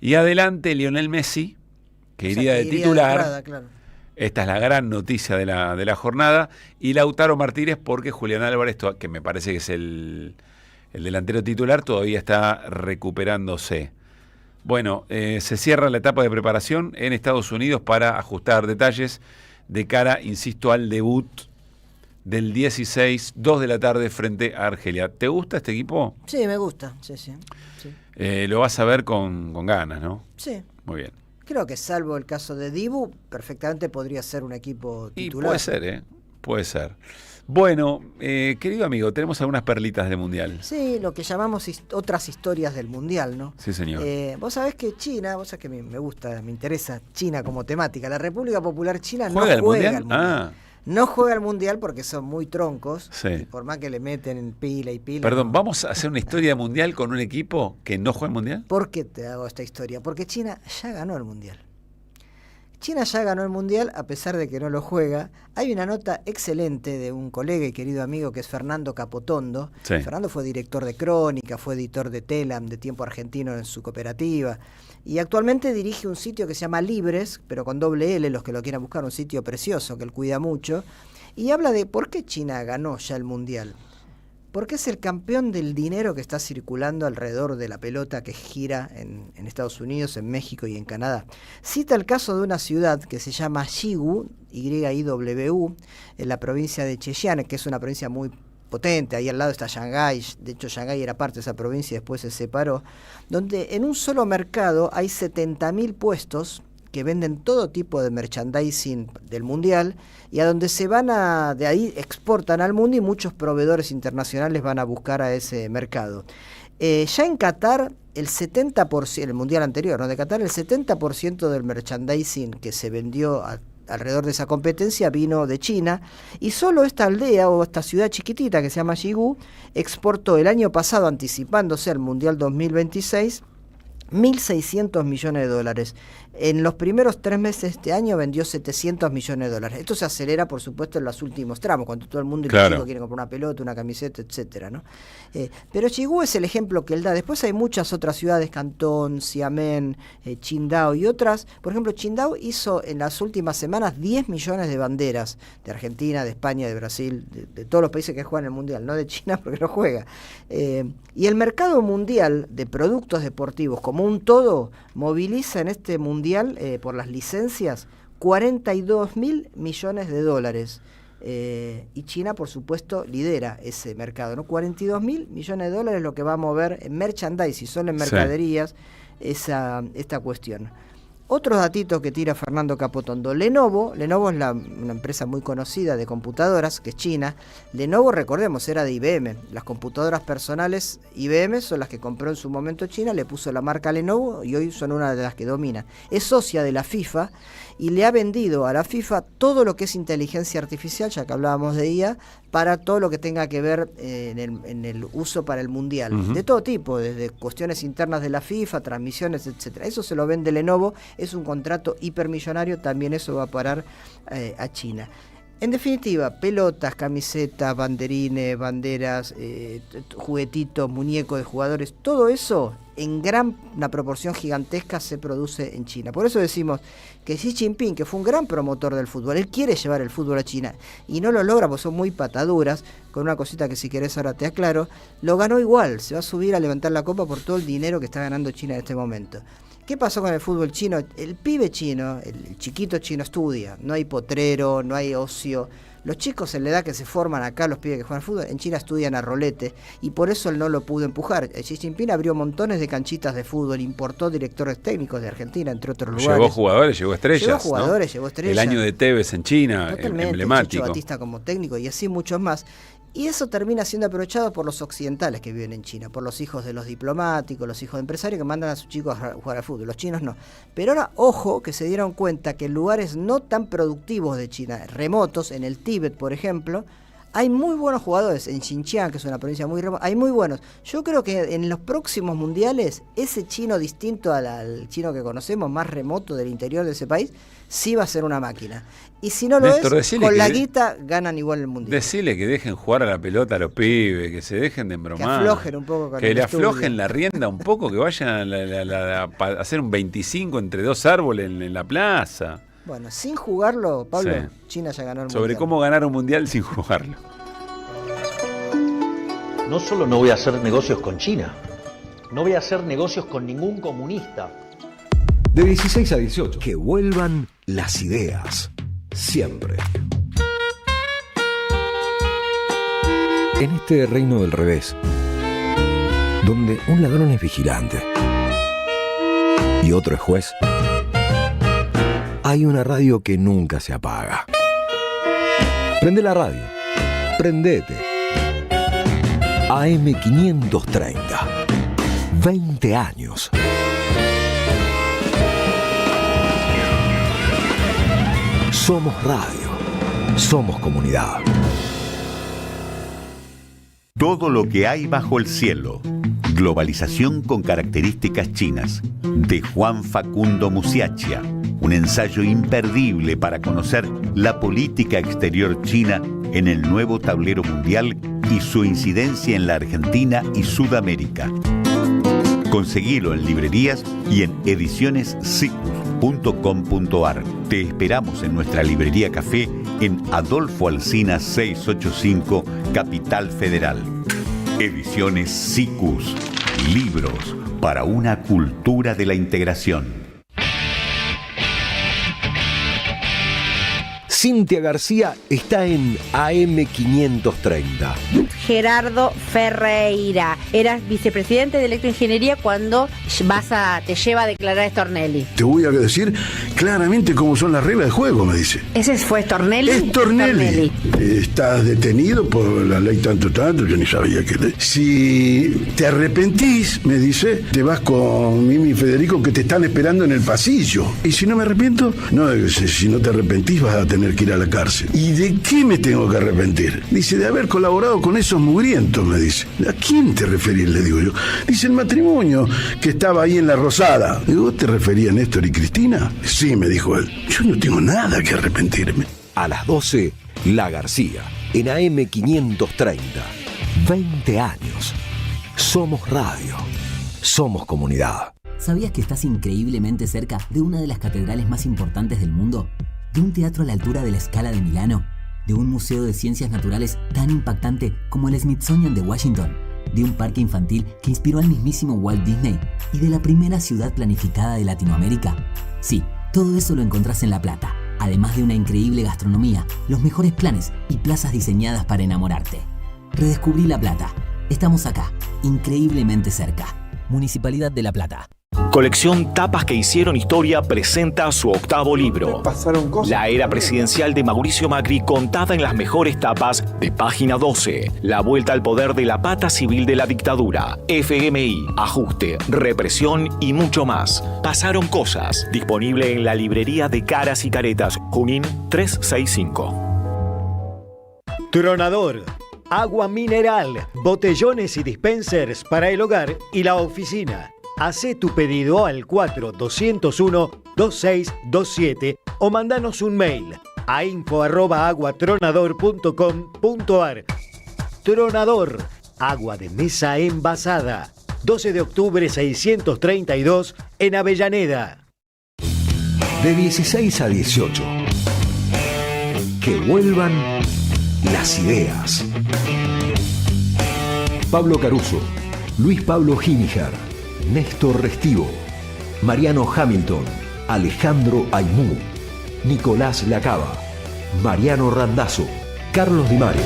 S1: Y adelante Lionel Messi, que iría de titular. De entrada, claro. Esta es la gran noticia de la jornada. Y Lautaro Martínez, porque Julián Álvarez, que me parece que es el delantero titular, todavía está recuperándose. Bueno, se cierra la etapa de preparación en Estados Unidos para ajustar detalles de cara, insisto, al debut del 16, 2 de la tarde frente a Argelia. ¿Te gusta este equipo?
S2: Sí, me gusta, sí.
S1: Lo vas a ver con ganas, ¿no?
S2: Sí.
S1: Muy bien.
S2: Creo que salvo el caso de Dibu, perfectamente podría ser un equipo titular.
S1: Y puede ser, puede ser. Bueno, querido amigo, tenemos algunas perlitas del Mundial.
S2: Sí, lo que llamamos otras historias del Mundial, ¿no?
S1: Sí, señor.
S2: Vos sabés que China, vos sabés que me gusta, me interesa China como temática. La República Popular China no juega al Mundial. No juega al Mundial porque son muy troncos.
S1: Sí.
S2: Y por más que le meten pila y pila.
S1: Perdón, ¿vamos a hacer una historia de Mundial con un equipo que no juega al Mundial?
S2: ¿Por qué te hago esta historia? Porque China ya ganó el Mundial. China ya ganó el Mundial a pesar de que no lo juega. Hay una nota excelente de un colega y querido amigo que es Fernando Capotondo. Sí. Fernando fue director de Crónica, fue editor de Telam, de Tiempo Argentino en su cooperativa. Y actualmente dirige un sitio que se llama Libres, pero con doble L, los que lo quieran buscar, un sitio precioso que él cuida mucho. Y habla de por qué China ganó ya el Mundial. Porque es el campeón del dinero que está circulando alrededor de la pelota que gira en Estados Unidos, en México y en Canadá. Cita el caso de una ciudad que se llama Yiwu, Y-I-W, en la provincia de Zhejiang, que es una provincia muy potente. Ahí al lado está Shanghái, de hecho Shanghái era parte de esa provincia y después se separó, donde en un solo mercado hay 70.000 puestos que venden todo tipo de merchandising del Mundial y a donde de ahí exportan al mundo y muchos proveedores internacionales van a buscar a ese mercado. Ya en Qatar, el 70%, el Mundial anterior, ¿no? De Qatar, el 70% del merchandising que se vendió alrededor de esa competencia vino de China y solo esta aldea o esta ciudad chiquitita que se llama Yiwu exportó el año pasado, anticipándose al Mundial 2026, 1.600 millones de dólares. En los primeros 3 meses de este año vendió 700 millones de dólares. Esto se acelera, por supuesto, en los últimos tramos, cuando todo el mundo y los chicos quieren comprar una pelota, una camiseta, etcétera, ¿no? Pero Yiwu es el ejemplo que él da. Después hay muchas otras ciudades, Cantón, Xiamen, Qingdao y otras. Por ejemplo, Qingdao hizo en las últimas semanas 10 millones de banderas de Argentina, de España, de Brasil, de todos los países que juegan el Mundial, no de China porque no juega. Y el mercado mundial de productos deportivos como un todo moviliza en este Mundial por las licencias 42.000 millones de dólares. Y China, por supuesto, lidera ese mercado, ¿no? 42.000 millones de dólares es lo que va a mover en merchandising, solo en mercaderías, esta cuestión. Otros datitos que tira Fernando Capotondo. Lenovo es una empresa muy conocida de computadoras, que es China. Lenovo, recordemos, era de IBM. Las computadoras personales IBM son las que compró en su momento China, le puso la marca Lenovo y hoy son una de las que domina. Es socia de la FIFA y le ha vendido a la FIFA todo lo que es inteligencia artificial, ya que hablábamos de IA, para todo lo que tenga que ver en el uso para el Mundial. De todo tipo, desde cuestiones internas de la FIFA, transmisiones, etcétera. Eso se lo vende Lenovo, es un contrato hipermillonario, también eso va a parar a China. En definitiva, pelotas, camisetas, banderines, banderas, juguetitos, muñecos de jugadores, todo eso en una proporción gigantesca se produce en China. Por eso decimos que Xi Jinping, que fue un gran promotor del fútbol, él quiere llevar el fútbol a China y no lo logra porque son muy pataduras. Con una cosita que si querés ahora te aclaro, lo ganó igual, se va a subir a levantar la copa por todo el dinero que está ganando China en este momento. ¿Qué pasó con el fútbol chino? El pibe chino, el chiquito chino estudia, no hay potrero, no hay ocio. Los chicos en la edad que se forman acá, los pibes que juegan al fútbol, en China estudian a rolete y por eso él no lo pudo empujar. Xi Jinping abrió montones de canchitas de fútbol, importó directores técnicos de Argentina, entre otros lugares.
S1: Llevó jugadores, llevó estrellas.
S2: Llevó jugadores,
S1: ¿no?
S2: llevó estrellas.
S1: El año de Tevez en China,
S2: totalmente,
S1: emblemático.
S2: Chicho Batista como técnico y así muchos más. Y eso termina siendo aprovechado por los occidentales que viven en China, por los hijos de los diplomáticos, los hijos de empresarios que mandan a sus chicos a jugar al fútbol. Los chinos no. Pero ahora, ojo, que se dieron cuenta que en lugares no tan productivos de China, remotos, en el Tíbet, por ejemplo, hay muy buenos jugadores. En Xinjiang, que es una provincia muy remota, hay muy buenos. Yo creo que en los próximos mundiales, ese chino distinto al chino que conocemos, más remoto del interior de ese país, sí va a ser una máquina. Y si no lo Néstor, es, con la guita ganan igual el mundial.
S1: Decirle que dejen jugar a la pelota a los pibes, que se dejen de embromar.
S2: Que aflojen un poco con
S1: que le aflojen la rienda un poco, que vayan a hacer un 25 entre dos árboles en la plaza.
S2: Bueno, sin jugarlo, Pablo,
S1: sí.
S2: China ya ganó el
S1: mundial.
S2: Sobre
S1: cómo ganar un mundial sin jugarlo.
S4: No solo no voy a hacer negocios con China, no voy a hacer negocios con ningún comunista.
S5: De 16 a 18. Que vuelvan las ideas. Siempre. En este reino del revés, donde un ladrón es vigilante y otro es juez, hay una radio que nunca se apaga. Prende la radio. Prendete. AM530. 20 años. Somos radio. Somos comunidad.
S7: Todo lo que hay bajo el cielo. Globalización con características chinas. De Juan Facundo Musiacchia. Un ensayo imperdible para conocer la política exterior china en el nuevo tablero mundial y su incidencia en la Argentina y Sudamérica. Conseguilo en librerías y en edicionessicus.com.ar. Te esperamos en nuestra librería café en Adolfo Alsina 685, Capital Federal. Ediciones Sicus. Libros para una cultura de la integración.
S5: Cintia García está en AM530.
S23: Gerardo Ferreira, eras vicepresidente de Electroingeniería cuando te lleva a declarar Stornelli.
S24: Te voy a decir claramente cómo son las reglas del juego, me dice.
S23: ¿Ese fue Stornelli?
S24: Es Stornelli. Estás detenido por la ley tanto, yo ni sabía que... Si te arrepentís, me dice, te vas con Mimi y Federico que te están esperando en el pasillo. Y si no me arrepiento, no, si no te arrepentís vas a tener que ir a la cárcel. ¿Y de qué me tengo que arrepentir? Dice, de haber colaborado con esos mugrientos, me dice. ¿A quién te referís? Le digo yo. Dice, el matrimonio que estaba ahí en La Rosada. Digo, ¿vos te referías a Néstor y Cristina? Sí, me dijo él. Yo no tengo nada que arrepentirme.
S5: A las 12, La García, en AM530. 20 años. Somos radio. Somos comunidad.
S25: ¿Sabías que estás increíblemente cerca de una de las catedrales más importantes del mundo? ¿De un teatro a la altura de la Scala de Milano? ¿De un museo de ciencias naturales tan impactante como el Smithsonian de Washington? ¿De un parque infantil que inspiró al mismísimo Walt Disney? ¿Y de la primera ciudad planificada de Latinoamérica? Sí, todo eso lo encontrás en La Plata, además de una increíble gastronomía, los mejores planes y plazas diseñadas para enamorarte. Redescubrí La Plata. Estamos acá, increíblemente cerca. Municipalidad de La Plata.
S26: Colección Tapas que hicieron historia presenta su 8º libro. La era presidencial de Mauricio Macri contada en las mejores tapas de Página 12. La vuelta al poder de la pata civil de la dictadura. FMI, ajuste, represión y mucho más. Pasaron cosas. Disponible en la librería de Caras y Caretas, Junín 365.
S9: Tronador. Agua mineral, botellones y dispensers para el hogar y la oficina. Hacé tu pedido al 4201-2627 o mandanos un mail a info@aguatronador.com.ar. Tronador, agua de mesa envasada. 12 de octubre 632 en Avellaneda.
S5: De 16 a 18. Que vuelvan las ideas. Pablo Caruso, Luis Pablo Giniger, Néstor Restivo, Mariano Hamilton, Alejandro Aymú, Nicolás Lacaba, Mariano Randazzo, Carlos Di Mario.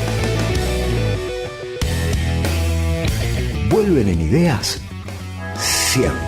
S5: Vuelven en ideas siempre.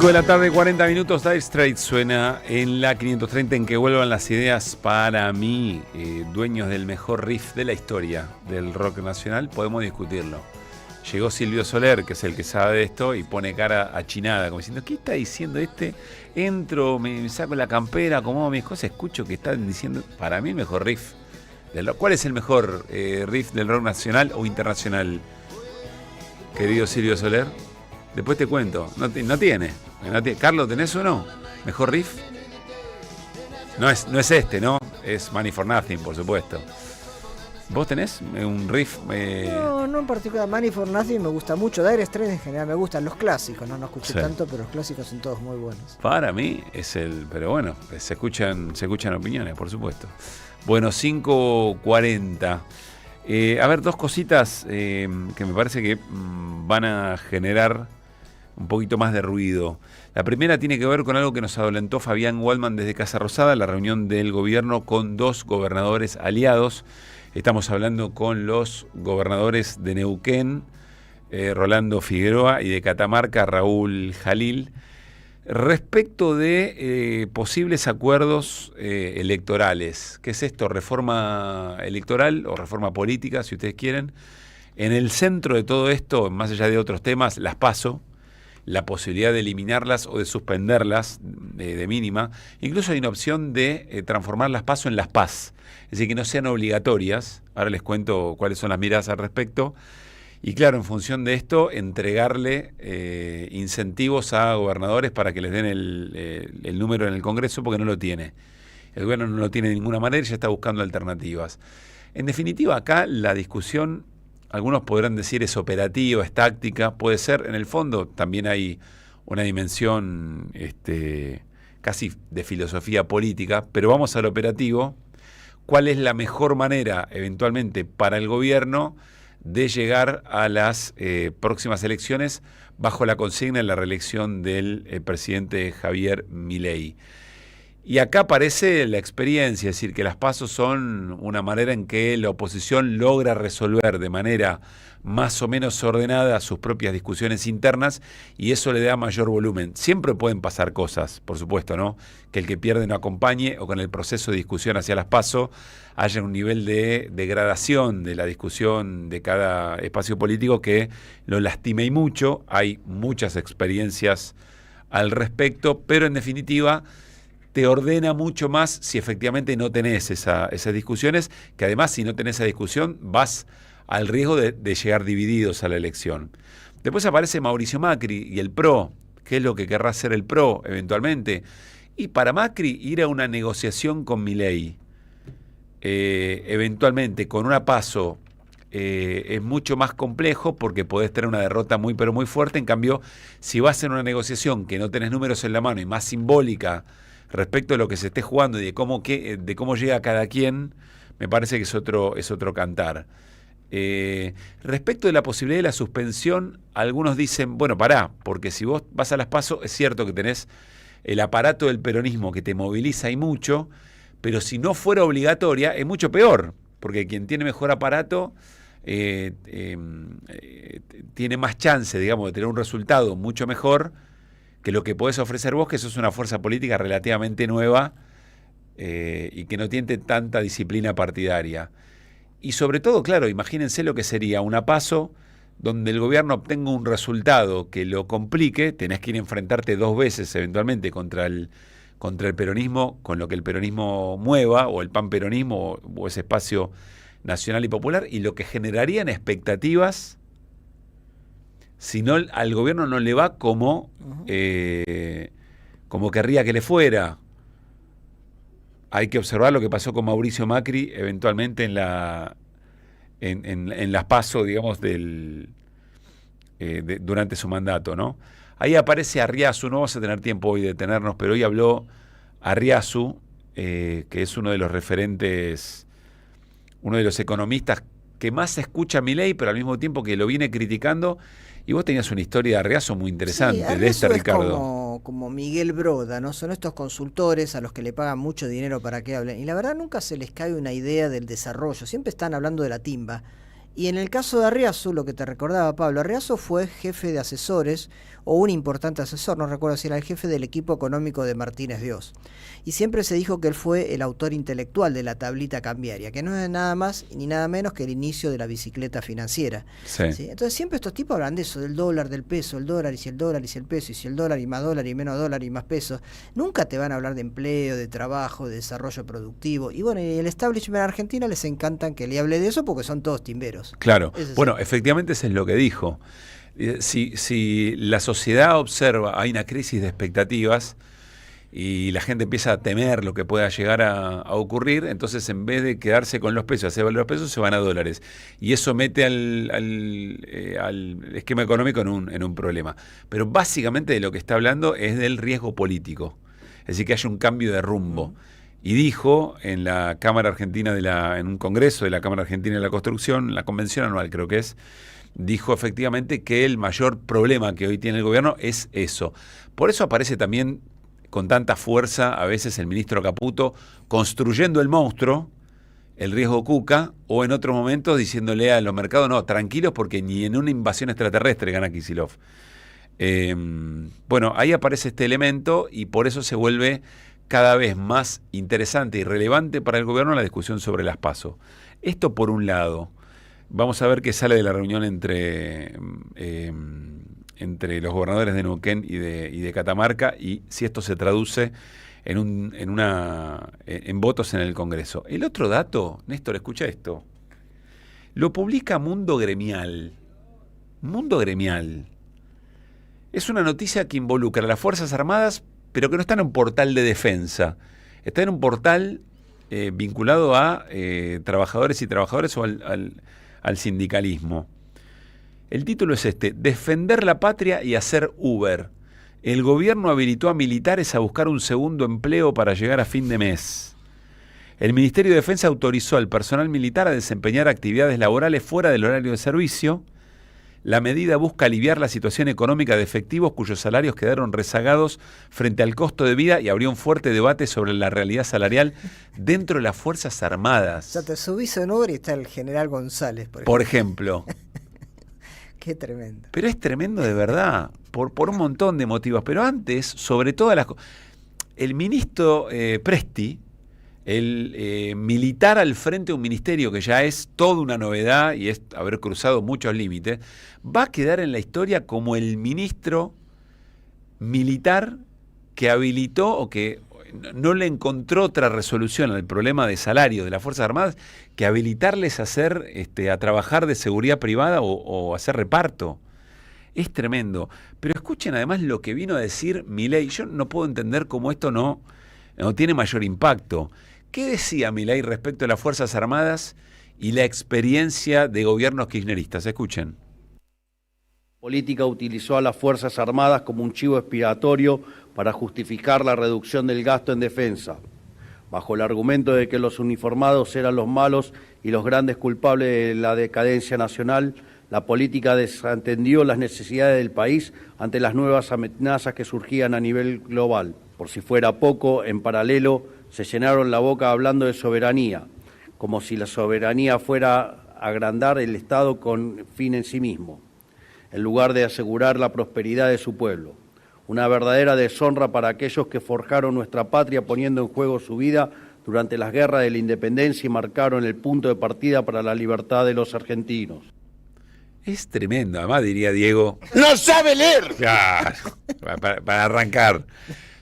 S1: De la tarde, 40 minutos. Dire Straits suena en la 530 en Que vuelvan las ideas para mí. Dueños del mejor riff de la historia del rock nacional, podemos discutirlo. Llegó Silvio Soler, que es el que sabe de esto, y pone cara achinada, como diciendo, ¿qué está diciendo este? Entro, me saco la campera, acomodo mis cosas, escucho que están diciendo, para mí el mejor riff. ¿Cuál es el mejor riff del rock nacional o internacional, querido Silvio Soler? Después te cuento. No tiene. Carlos, ¿tenés uno? ¿Mejor riff? No es este, ¿no? Es Money for Nothing, por supuesto. ¿Vos tenés un riff?
S2: No en particular. Money for Nothing me gusta mucho. Dire Straits en general me gustan. Los clásicos, no escuché tanto, pero los clásicos son todos muy buenos.
S1: Para mí es el... Pero bueno, se escuchan opiniones, por supuesto. Bueno, 5:40. A ver, dos cositas que me parece que van a generar un poquito más de ruido. La primera tiene que ver con algo que nos adelantó Fabián Waldman desde Casa Rosada, la reunión del gobierno con 2 gobernadores aliados. Estamos hablando con los gobernadores de Neuquén, Rolando Figueroa, y de Catamarca, Raúl Jalil, respecto de posibles acuerdos electorales. ¿Qué es esto? Reforma electoral o reforma política, si ustedes quieren. En el centro de todo esto, más allá de otros temas, las PASO, la posibilidad de eliminarlas o de suspenderlas de mínima. Incluso hay una opción de transformar las PASO en las PAS, es decir, que no sean obligatorias. Ahora les cuento cuáles son las miradas al respecto. Y claro, en función de esto, entregarle incentivos a gobernadores para que les den el número en el Congreso, porque no lo tiene. El gobierno no lo tiene de ninguna manera y ya está buscando alternativas. En definitiva, acá la discusión algunos podrán decir es operativa, es táctica, puede ser. En el fondo también hay una dimensión casi de filosofía política, pero vamos al operativo. ¿Cuál es la mejor manera, eventualmente, para el gobierno de llegar a las próximas elecciones bajo la consigna de la reelección del presidente Javier Milei? Y acá aparece la experiencia, es decir, que las PASO son una manera en que la oposición logra resolver de manera más o menos ordenada sus propias discusiones internas y eso le da mayor volumen. Siempre pueden pasar cosas, por supuesto, ¿no? Que el que pierde no acompañe o con el proceso de discusión hacia las PASO haya un nivel de degradación de la discusión de cada espacio político que lo lastime y mucho. Hay muchas experiencias al respecto, pero en definitiva te ordena mucho más si efectivamente no tenés esas discusiones, que además si no tenés esa discusión vas al riesgo de llegar divididos a la elección. Después aparece Mauricio Macri y el PRO. ¿Qué es lo que querrá hacer el PRO eventualmente? Y para Macri ir a una negociación con Milei, eventualmente con una PASO, es mucho más complejo porque podés tener una derrota muy pero muy fuerte. En cambio, si vas en una negociación que no tenés números en la mano y más simbólica respecto de lo que se esté jugando y de cómo llega cada quien, me parece que es otro cantar. Respecto de la posibilidad de la suspensión, algunos dicen, bueno, pará, porque si vos vas a las PASO, es cierto que tenés el aparato del peronismo que te moviliza y mucho, pero si no fuera obligatoria, es mucho peor, porque quien tiene mejor aparato tiene más chance, digamos, de tener un resultado mucho mejor que lo que podés ofrecer vos, que sos una fuerza política relativamente nueva y que no tiene tanta disciplina partidaria. Y sobre todo, claro, imagínense lo que sería una PASO donde el gobierno obtenga un resultado que lo complique, tenés que ir a enfrentarte 2 veces eventualmente contra el peronismo, con lo que el peronismo mueva, o el panperonismo, o ese espacio nacional y popular, y lo que generaría en expectativas, si no al gobierno no le va como querría que le fuera. Hay que observar lo que pasó con Mauricio Macri eventualmente en las PASO, digamos, durante su mandato, ¿no? Ahí aparece Arriazu, no vamos a tener tiempo hoy de detenernos, pero hoy habló Arriazu, que es uno de los referentes, uno de los economistas que más se escucha a Milei, pero al mismo tiempo que lo viene criticando. Y vos tenías una historia de Arriazu muy interesante,
S2: sí,
S1: de este
S2: es
S1: Ricardo.
S2: Como Miguel Broda, ¿no? Son estos consultores a los que le pagan mucho dinero para que hablen. Y la verdad nunca se les cae una idea del desarrollo, siempre están hablando de la timba. Y en el caso de Arriazu, lo que te recordaba Pablo, Arriazu fue jefe de asesores, o un importante asesor, no recuerdo si era el jefe del equipo económico de Martínez Dios. Y siempre se dijo que él fue el autor intelectual de la tablita cambiaria, que no es nada más ni nada menos que el inicio de la bicicleta financiera.
S1: Sí.
S2: ¿Sí? Entonces siempre estos tipos hablan de eso, del dólar, del peso, el dólar y si el dólar y si el peso, y si el dólar y más dólar y menos dólar y más pesos. Nunca te van a hablar de empleo, de trabajo, de desarrollo productivo. Y bueno, y el establishment argentino les encantan que le hable de eso porque son todos timberos.
S1: Claro, bueno, efectivamente eso es lo que dijo. Si la sociedad observa, hay una crisis de expectativas y la gente empieza a temer lo que pueda llegar a ocurrir, entonces en vez de quedarse con los pesos, hacer valer los pesos, se van a dólares. Y eso mete al esquema económico en un problema. Pero básicamente de lo que está hablando es del riesgo político, es decir, que haya un cambio de rumbo. Y dijo en la Cámara Argentina en un congreso de la Cámara Argentina de la Construcción, la convención anual creo que es, dijo efectivamente que el mayor problema que hoy tiene el gobierno es eso. Por eso aparece también con tanta fuerza a veces el ministro Caputo construyendo el monstruo, el riesgo Cuca, o en otros momentos diciéndole a los mercados, no, tranquilos porque ni en una invasión extraterrestre gana Kicillof. Bueno, ahí aparece este elemento y por eso se vuelve cada vez más interesante y relevante para el gobierno la discusión sobre las PASO. Esto por un lado. Vamos a ver qué sale de la reunión entre los gobernadores de Neuquén y de Catamarca y si esto se traduce en votos en el Congreso. El otro dato, Néstor, escucha esto. Lo publica Mundo Gremial. Mundo Gremial. Es una noticia que involucra a las Fuerzas Armadas, pero que no está en un portal de defensa. Está en un portal vinculado a trabajadores y trabajadoras o al al sindicalismo. El título es este: Defender la patria y hacer Uber. El gobierno habilitó a militares a buscar un segundo empleo para llegar a fin de mes. El Ministerio de Defensa autorizó al personal militar a desempeñar actividades laborales fuera del horario de servicio. La medida busca aliviar la situación económica de efectivos cuyos salarios quedaron rezagados frente al costo de vida y abrió un fuerte debate sobre la realidad salarial dentro de las Fuerzas Armadas.
S2: O sea, te subís en Uber y está el general González,
S1: por ejemplo.
S2: Qué tremendo.
S1: Pero es tremendo de verdad, por un montón de motivos. Pero antes, sobre todas las cosas, el ministro Presti, el militar al frente de un ministerio que ya es toda una novedad y es haber cruzado muchos límites, va a quedar en la historia como el ministro militar que habilitó o que no le encontró otra resolución al problema de salario de las Fuerzas Armadas que habilitarles a hacer, a trabajar de seguridad privada o hacer reparto. Es tremendo. Pero escuchen además lo que vino a decir Milei. Yo no puedo entender cómo esto no tiene mayor impacto. ¿Qué decía Milei respecto a las Fuerzas Armadas y la experiencia de gobiernos kirchneristas? Escuchen.
S6: Política utilizó a las Fuerzas Armadas como un chivo expiatorio para justificar la reducción del gasto en defensa, bajo el argumento de que los uniformados eran los malos y los grandes culpables de la decadencia nacional. La política desatendió las necesidades del país ante las nuevas amenazas que surgían a nivel global. Por si fuera poco, en paralelo, se llenaron la boca hablando de soberanía, como si la soberanía fuera agrandar el Estado con fin en sí mismo, en lugar de asegurar la prosperidad de su pueblo. Una verdadera deshonra para aquellos que forjaron nuestra patria poniendo en juego su vida durante las guerras de la independencia y marcaron el punto de partida para la libertad de los argentinos.
S1: Es tremendo, además diría Diego.
S18: ¡No sabe leer!
S1: Claro, para arrancar.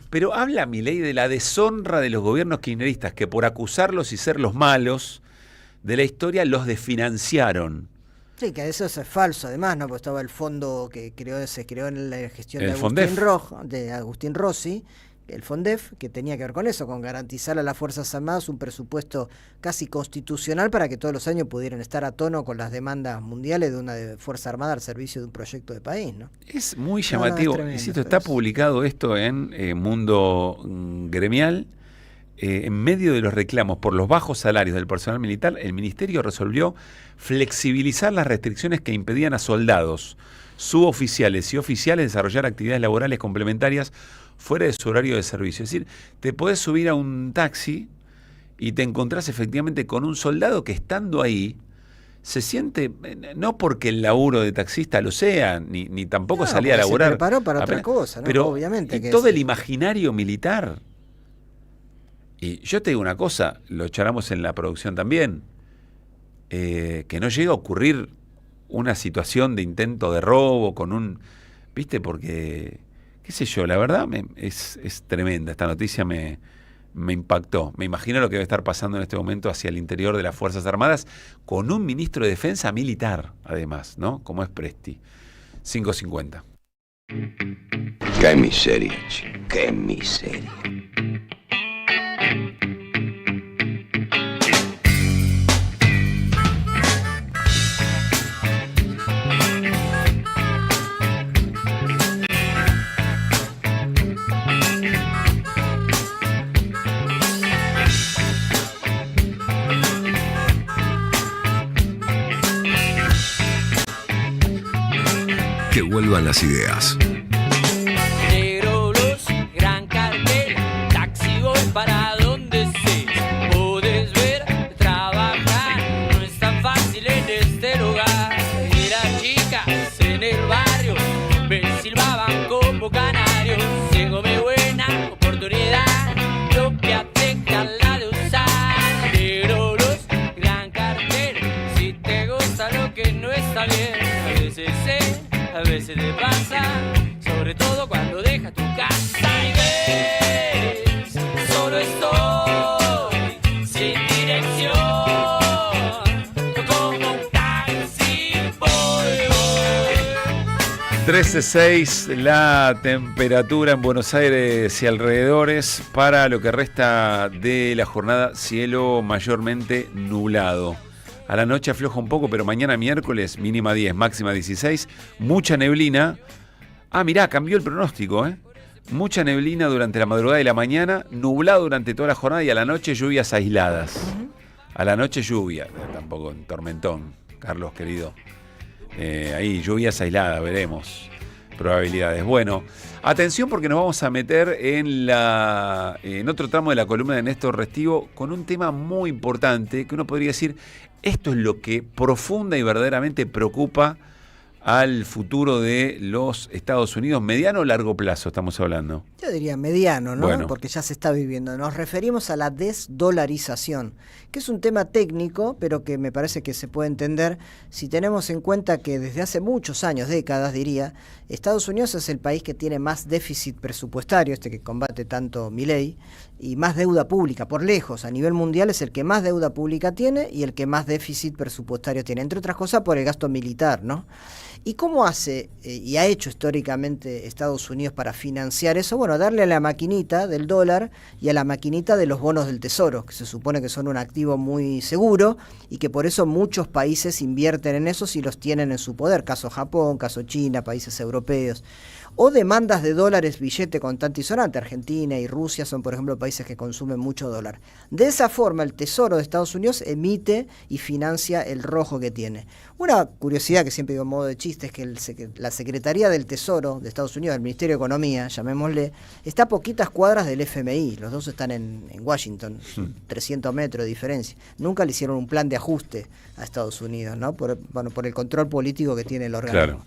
S1: Pero habla Milei de la deshonra de los gobiernos kirchneristas que por acusarlos y ser los malos de la historia los desfinanciaron.
S2: Sí, que eso es falso, además, ¿no? Porque estaba el fondo que se creó en la gestión de Agustín Rossi, el FONDEF, que tenía que ver con eso, con garantizar a las Fuerzas Armadas un presupuesto casi constitucional para que todos los años pudieran estar a tono con las demandas mundiales de una Fuerza Armada al servicio de un proyecto de país, ¿no?
S1: Es muy llamativo. Insisto, está publicado esto en Mundo Gremial. En medio de los reclamos por los bajos salarios del personal militar, el Ministerio resolvió flexibilizar las restricciones que impedían a soldados, suboficiales y oficiales desarrollar actividades laborales complementarias fuera de su horario de servicio. Es decir, te podés subir a un taxi y te encontrás efectivamente con un soldado que estando ahí se siente, no porque el laburo de taxista lo sea, ni tampoco salía a laburar.
S2: Se preparó para otra cosa, ¿no?
S1: Pero
S2: obviamente.
S1: Y todo el imaginario militar. Y yo te digo una cosa, lo charlamos en la producción también, que no llega a ocurrir una situación de intento de robo con un... ¿Viste? Porque, qué sé yo, la verdad es tremenda. Esta noticia me impactó. Me imagino lo que debe estar pasando en este momento hacia el interior de las Fuerzas Armadas con un ministro de Defensa militar, además, ¿no? Como es Presti. 5:50.
S10: Qué miseria, chico. Qué miseria.
S5: Que vuelvan las ideas.
S3: Negro blues, gran cartel, taxi voy para donde sé. Puedes ver, trabajar, no es tan fácil en este lugar. Y las chicas en el barrio me silbaban como canarios. Tengo mi buena oportunidad, propia técnica la de usar. Negro blues, gran cartel, si te gusta lo que no está bien, a veces a veces te pasa, sobre todo cuando dejas tu casa y ves, solo estoy sin dirección, como un taxi voy.
S1: 13:06 la temperatura en Buenos Aires y alrededores. Para lo que resta de la jornada, cielo mayormente nublado. A la noche afloja un poco, pero mañana miércoles mínima 10, máxima 16. Mucha neblina. Mirá, cambió el pronóstico, ¿eh? Mucha neblina durante la madrugada y la mañana, nublado durante toda la jornada y a la noche lluvias aisladas. A la noche lluvia, tampoco en tormentón, Carlos querido. Ahí, lluvias aisladas, veremos probabilidades. Bueno, atención porque nos vamos a meter en otro tramo de la columna de Néstor Restivo con un tema muy importante que uno podría decir, esto es lo que profunda y verdaderamente preocupa al futuro de los Estados Unidos, mediano o largo plazo estamos hablando.
S2: Yo diría mediano, ¿no?
S1: Bueno.
S2: Porque ya se está viviendo. Nos referimos a la desdolarización, que es un tema técnico, pero que me parece que se puede entender si tenemos en cuenta que desde hace muchos años, décadas diría, Estados Unidos es el país que tiene más déficit presupuestario, que combate tanto Milei, y más deuda pública, por lejos, a nivel mundial es el que más deuda pública tiene y el que más déficit presupuestario tiene, entre otras cosas por el gasto militar, ¿no? ¿Y cómo hace y ha hecho históricamente Estados Unidos para financiar eso? Bueno, darle a la maquinita del dólar y a la maquinita de los bonos del tesoro, que se supone que son un activo muy seguro y que por eso muchos países invierten en esos y los tienen en su poder, caso Japón, caso China, países europeos. O demandas de dólares, billete contante y sonante. Argentina y Rusia son, por ejemplo, países que consumen mucho dólar. De esa forma, el Tesoro de Estados Unidos emite y financia el rojo que tiene. Una curiosidad que siempre digo en modo de chiste es que la Secretaría del Tesoro de Estados Unidos, el Ministerio de Economía, llamémosle, está a poquitas cuadras del FMI. Los dos están en Washington, 300 metros de diferencia. Nunca le hicieron un plan de ajuste a Estados Unidos, ¿no? Por el control político que tiene el organismo. Claro.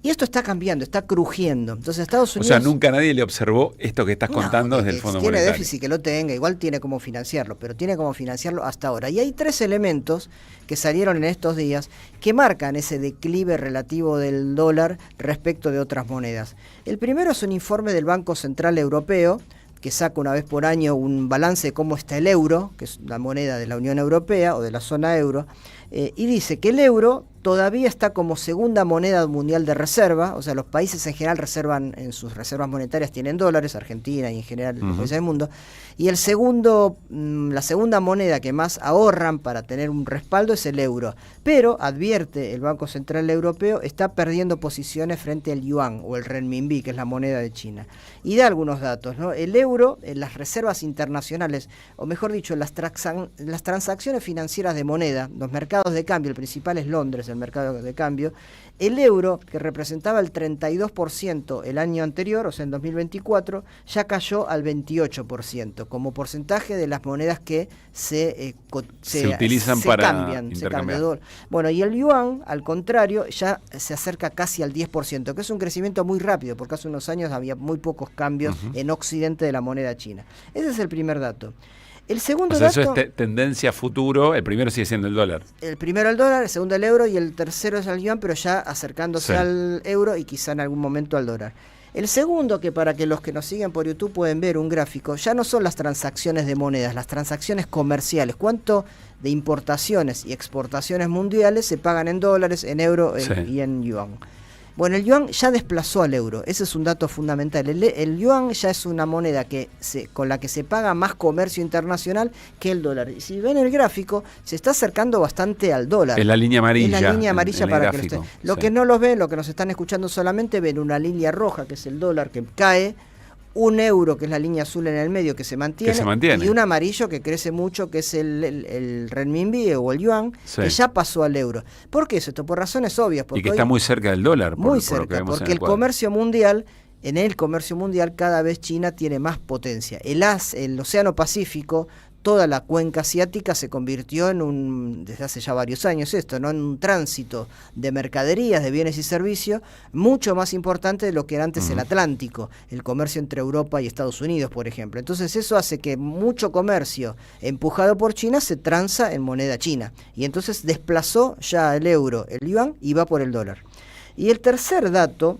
S2: Y esto está cambiando, está crujiendo. Entonces Estados Unidos...
S1: O sea, nunca nadie le observó esto que estás contando desde el Fondo Monetario.
S2: Tiene déficit que lo tenga, igual tiene cómo financiarlo, pero tiene cómo financiarlo hasta ahora. Y hay 3 elementos que salieron en estos días que marcan ese declive relativo del dólar respecto de otras monedas. El primero es un informe del Banco Central Europeo, que saca una vez por año un balance de cómo está el euro, que es la moneda de la Unión Europea o de la zona euro, y dice que el euro todavía está como segunda moneda mundial de reserva, o sea, los países en general reservan, en sus reservas monetarias tienen dólares, Argentina y en general los países del mundo, y la segunda moneda que más ahorran para tener un respaldo es el euro, pero advierte el Banco Central Europeo, está perdiendo posiciones frente al yuan o el renminbi, que es la moneda de China, y da algunos datos, ¿no? El euro en las reservas internacionales, o mejor dicho, las transacciones financieras de moneda, los mercados de cambio, el principal es Londres, el mercado de cambio, el euro, que representaba el 32% el año anterior, o sea, en 2024, ya cayó al 28%, como porcentaje de las monedas que se
S1: utilizan para
S2: cambian. Bueno, y el yuan, al contrario, ya se acerca casi al 10%, que es un crecimiento muy rápido, porque hace unos años había muy pocos cambios en Occidente de la moneda china. Ese es el primer dato. El segundo dato,
S1: eso es tendencia futuro. El primero sigue siendo el dólar.
S2: El primero el dólar, el segundo el euro y el tercero es el yuan, pero ya acercándose al euro y quizá en algún momento al dólar. El segundo, que para que los que nos siguen por YouTube pueden ver un gráfico, ya no son las transacciones de monedas, las transacciones comerciales. ¿Cuánto de importaciones y exportaciones mundiales se pagan en dólares, en euro y en yuan? Bueno, el yuan ya desplazó al euro, ese es un dato fundamental. El yuan ya es una moneda con la que se paga más comercio internacional que el dólar. Y si ven el gráfico, se está acercando bastante al dólar.
S1: Es la línea amarilla.
S2: Es la línea amarilla
S1: en
S2: para que lo estén. Lo que no los ven, lo que nos están escuchando solamente, ven una línea roja, que es el dólar, que cae, un euro, que es la línea azul en el medio, que se mantiene, y un amarillo que crece mucho, que es el renminbi o el yuan, que ya pasó al euro. ¿Por qué es esto? Por razones obvias.
S1: Y que está muy cerca del dólar.
S2: Muy cerca, porque el comercio mundial, en el comercio mundial cada vez China tiene más potencia. El Océano Pacífico, toda la cuenca asiática se convirtió desde hace ya varios años en un tránsito de mercaderías, de bienes y servicios, mucho más importante de lo que era antes el Atlántico, el comercio entre Europa y Estados Unidos, por ejemplo. Entonces eso hace que mucho comercio empujado por China se transa en moneda china, y entonces desplazó ya el euro, el yuan, y va por el dólar. Y el tercer dato,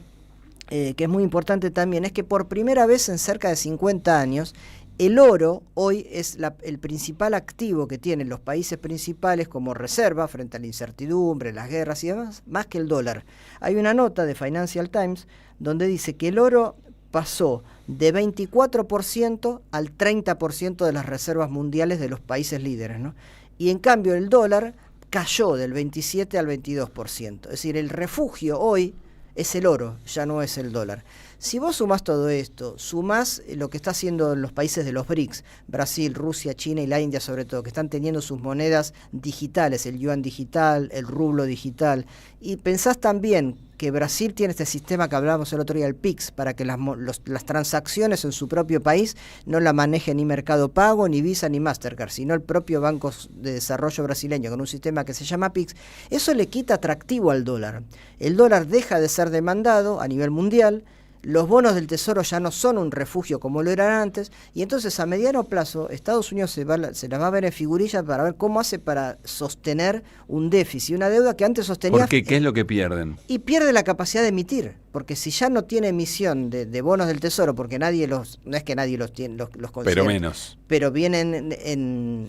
S2: que es muy importante también, es que por primera vez en cerca de 50 años, el oro hoy es el principal activo que tienen los países principales como reserva frente a la incertidumbre, las guerras y demás, más que el dólar. Hay una nota de Financial Times donde dice que el oro pasó de 24% al 30% de las reservas mundiales de los países líderes, ¿no? Y en cambio el dólar cayó del 27 al 22%. Es decir, el refugio hoy es el oro, ya no es el dólar. Si vos sumás todo esto, sumás lo que está haciendo los países de los BRICS, Brasil, Rusia, China y la India sobre todo, que están teniendo sus monedas digitales, el yuan digital, el rublo digital, y pensás también que Brasil tiene este sistema que hablábamos el otro día, el PIX, para que las transacciones en su propio país no la maneje ni Mercado Pago, ni Visa, ni Mastercard, sino el propio Banco de Desarrollo brasileño con un sistema que se llama PIX, eso le quita atractivo al dólar. El dólar deja de ser demandado a nivel mundial, los bonos del Tesoro ya no son un refugio como lo eran antes, y entonces a mediano plazo Estados Unidos se las va a ver en figurillas para ver cómo hace para sostener un déficit, una deuda que antes sostenía.
S1: Porque ¿qué es lo que pierden?
S2: Y pierde la capacidad de emitir, porque si ya no tiene emisión de bonos del Tesoro, porque no es que nadie los tiene, los considera,
S1: pero menos.
S2: Pero vienen en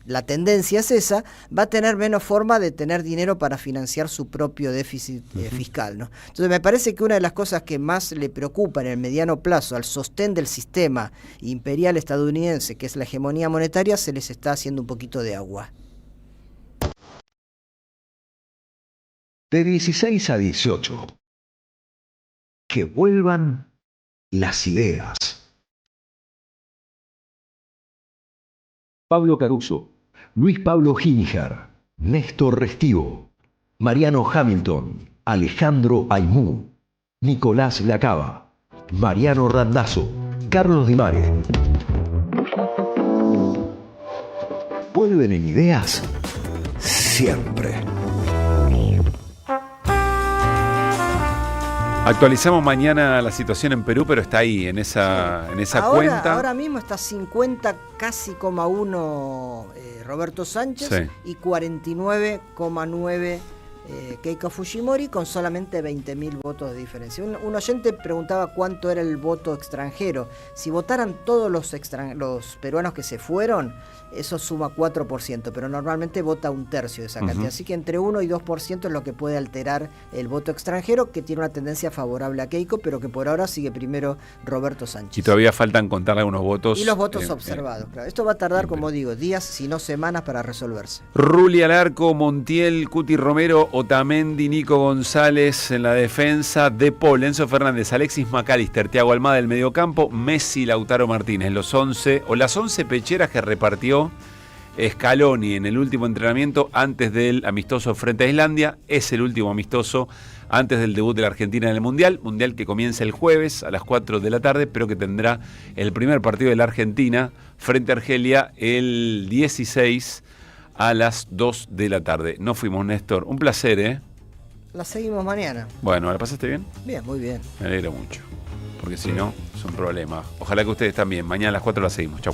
S2: la tendencia es esa, va a tener menos forma de tener dinero para financiar su propio déficit fiscal, ¿no? Entonces me parece que una de las cosas que más le preocupa en el mediano plazo al sostén del sistema imperial estadounidense, que es la hegemonía monetaria, se les está haciendo un poquito de agua.
S5: De 16 a 18. Que vuelvan las ideas. Pablo Caruso, Luis Pablo Ginger, Néstor Restivo, Mariano Hamilton, Alejandro Aymú, Nicolás Lacaba, Mariano Randazzo, Carlos Di Mare. Vuelven en ideas siempre.
S1: Actualizamos mañana la situación en Perú, pero está ahí, en esa cuenta.
S2: Ahora mismo está 50 casi 1 Roberto Sánchez, sí, y 49,9 Keiko Fujimori, con solamente 20.000 votos de diferencia. Un oyente preguntaba cuánto era el voto extranjero. Si votaran todos los peruanos que se fueron, eso suma 4%, pero normalmente vota 1/3 de esa cantidad. Así que entre 1 y 2% es lo que puede alterar el voto extranjero, que tiene una tendencia favorable a Keiko, pero que por ahora sigue primero Roberto Sánchez.
S1: Y todavía faltan contar algunos votos.
S2: Y los votos observados, claro. Esto va a tardar, como digo, días, si no semanas, para resolverse.
S1: Rulli al arco, Montiel, Cuti Romero, Otamendi, Nico González en la defensa, De Paul, Enzo Fernández, Alexis McAllister, Thiago Almada del mediocampo, Messi, Lautaro Martínez, las 11 pecheras que repartió Scaloni en el último entrenamiento antes del amistoso frente a Islandia. Es el último amistoso antes del debut de la Argentina en el Mundial que comienza el jueves a las 4 de la tarde, pero que tendrá el primer partido de la Argentina frente a Argelia el 16 a las 2 de la tarde. Nos fuimos, Néstor. Un placer, ¿eh?
S2: La seguimos mañana.
S1: Bueno, ¿la pasaste bien?
S2: Bien, muy bien.
S1: Me alegro mucho, porque si no, es un problema. Ojalá que ustedes también. Mañana a las 4 la seguimos. Chau.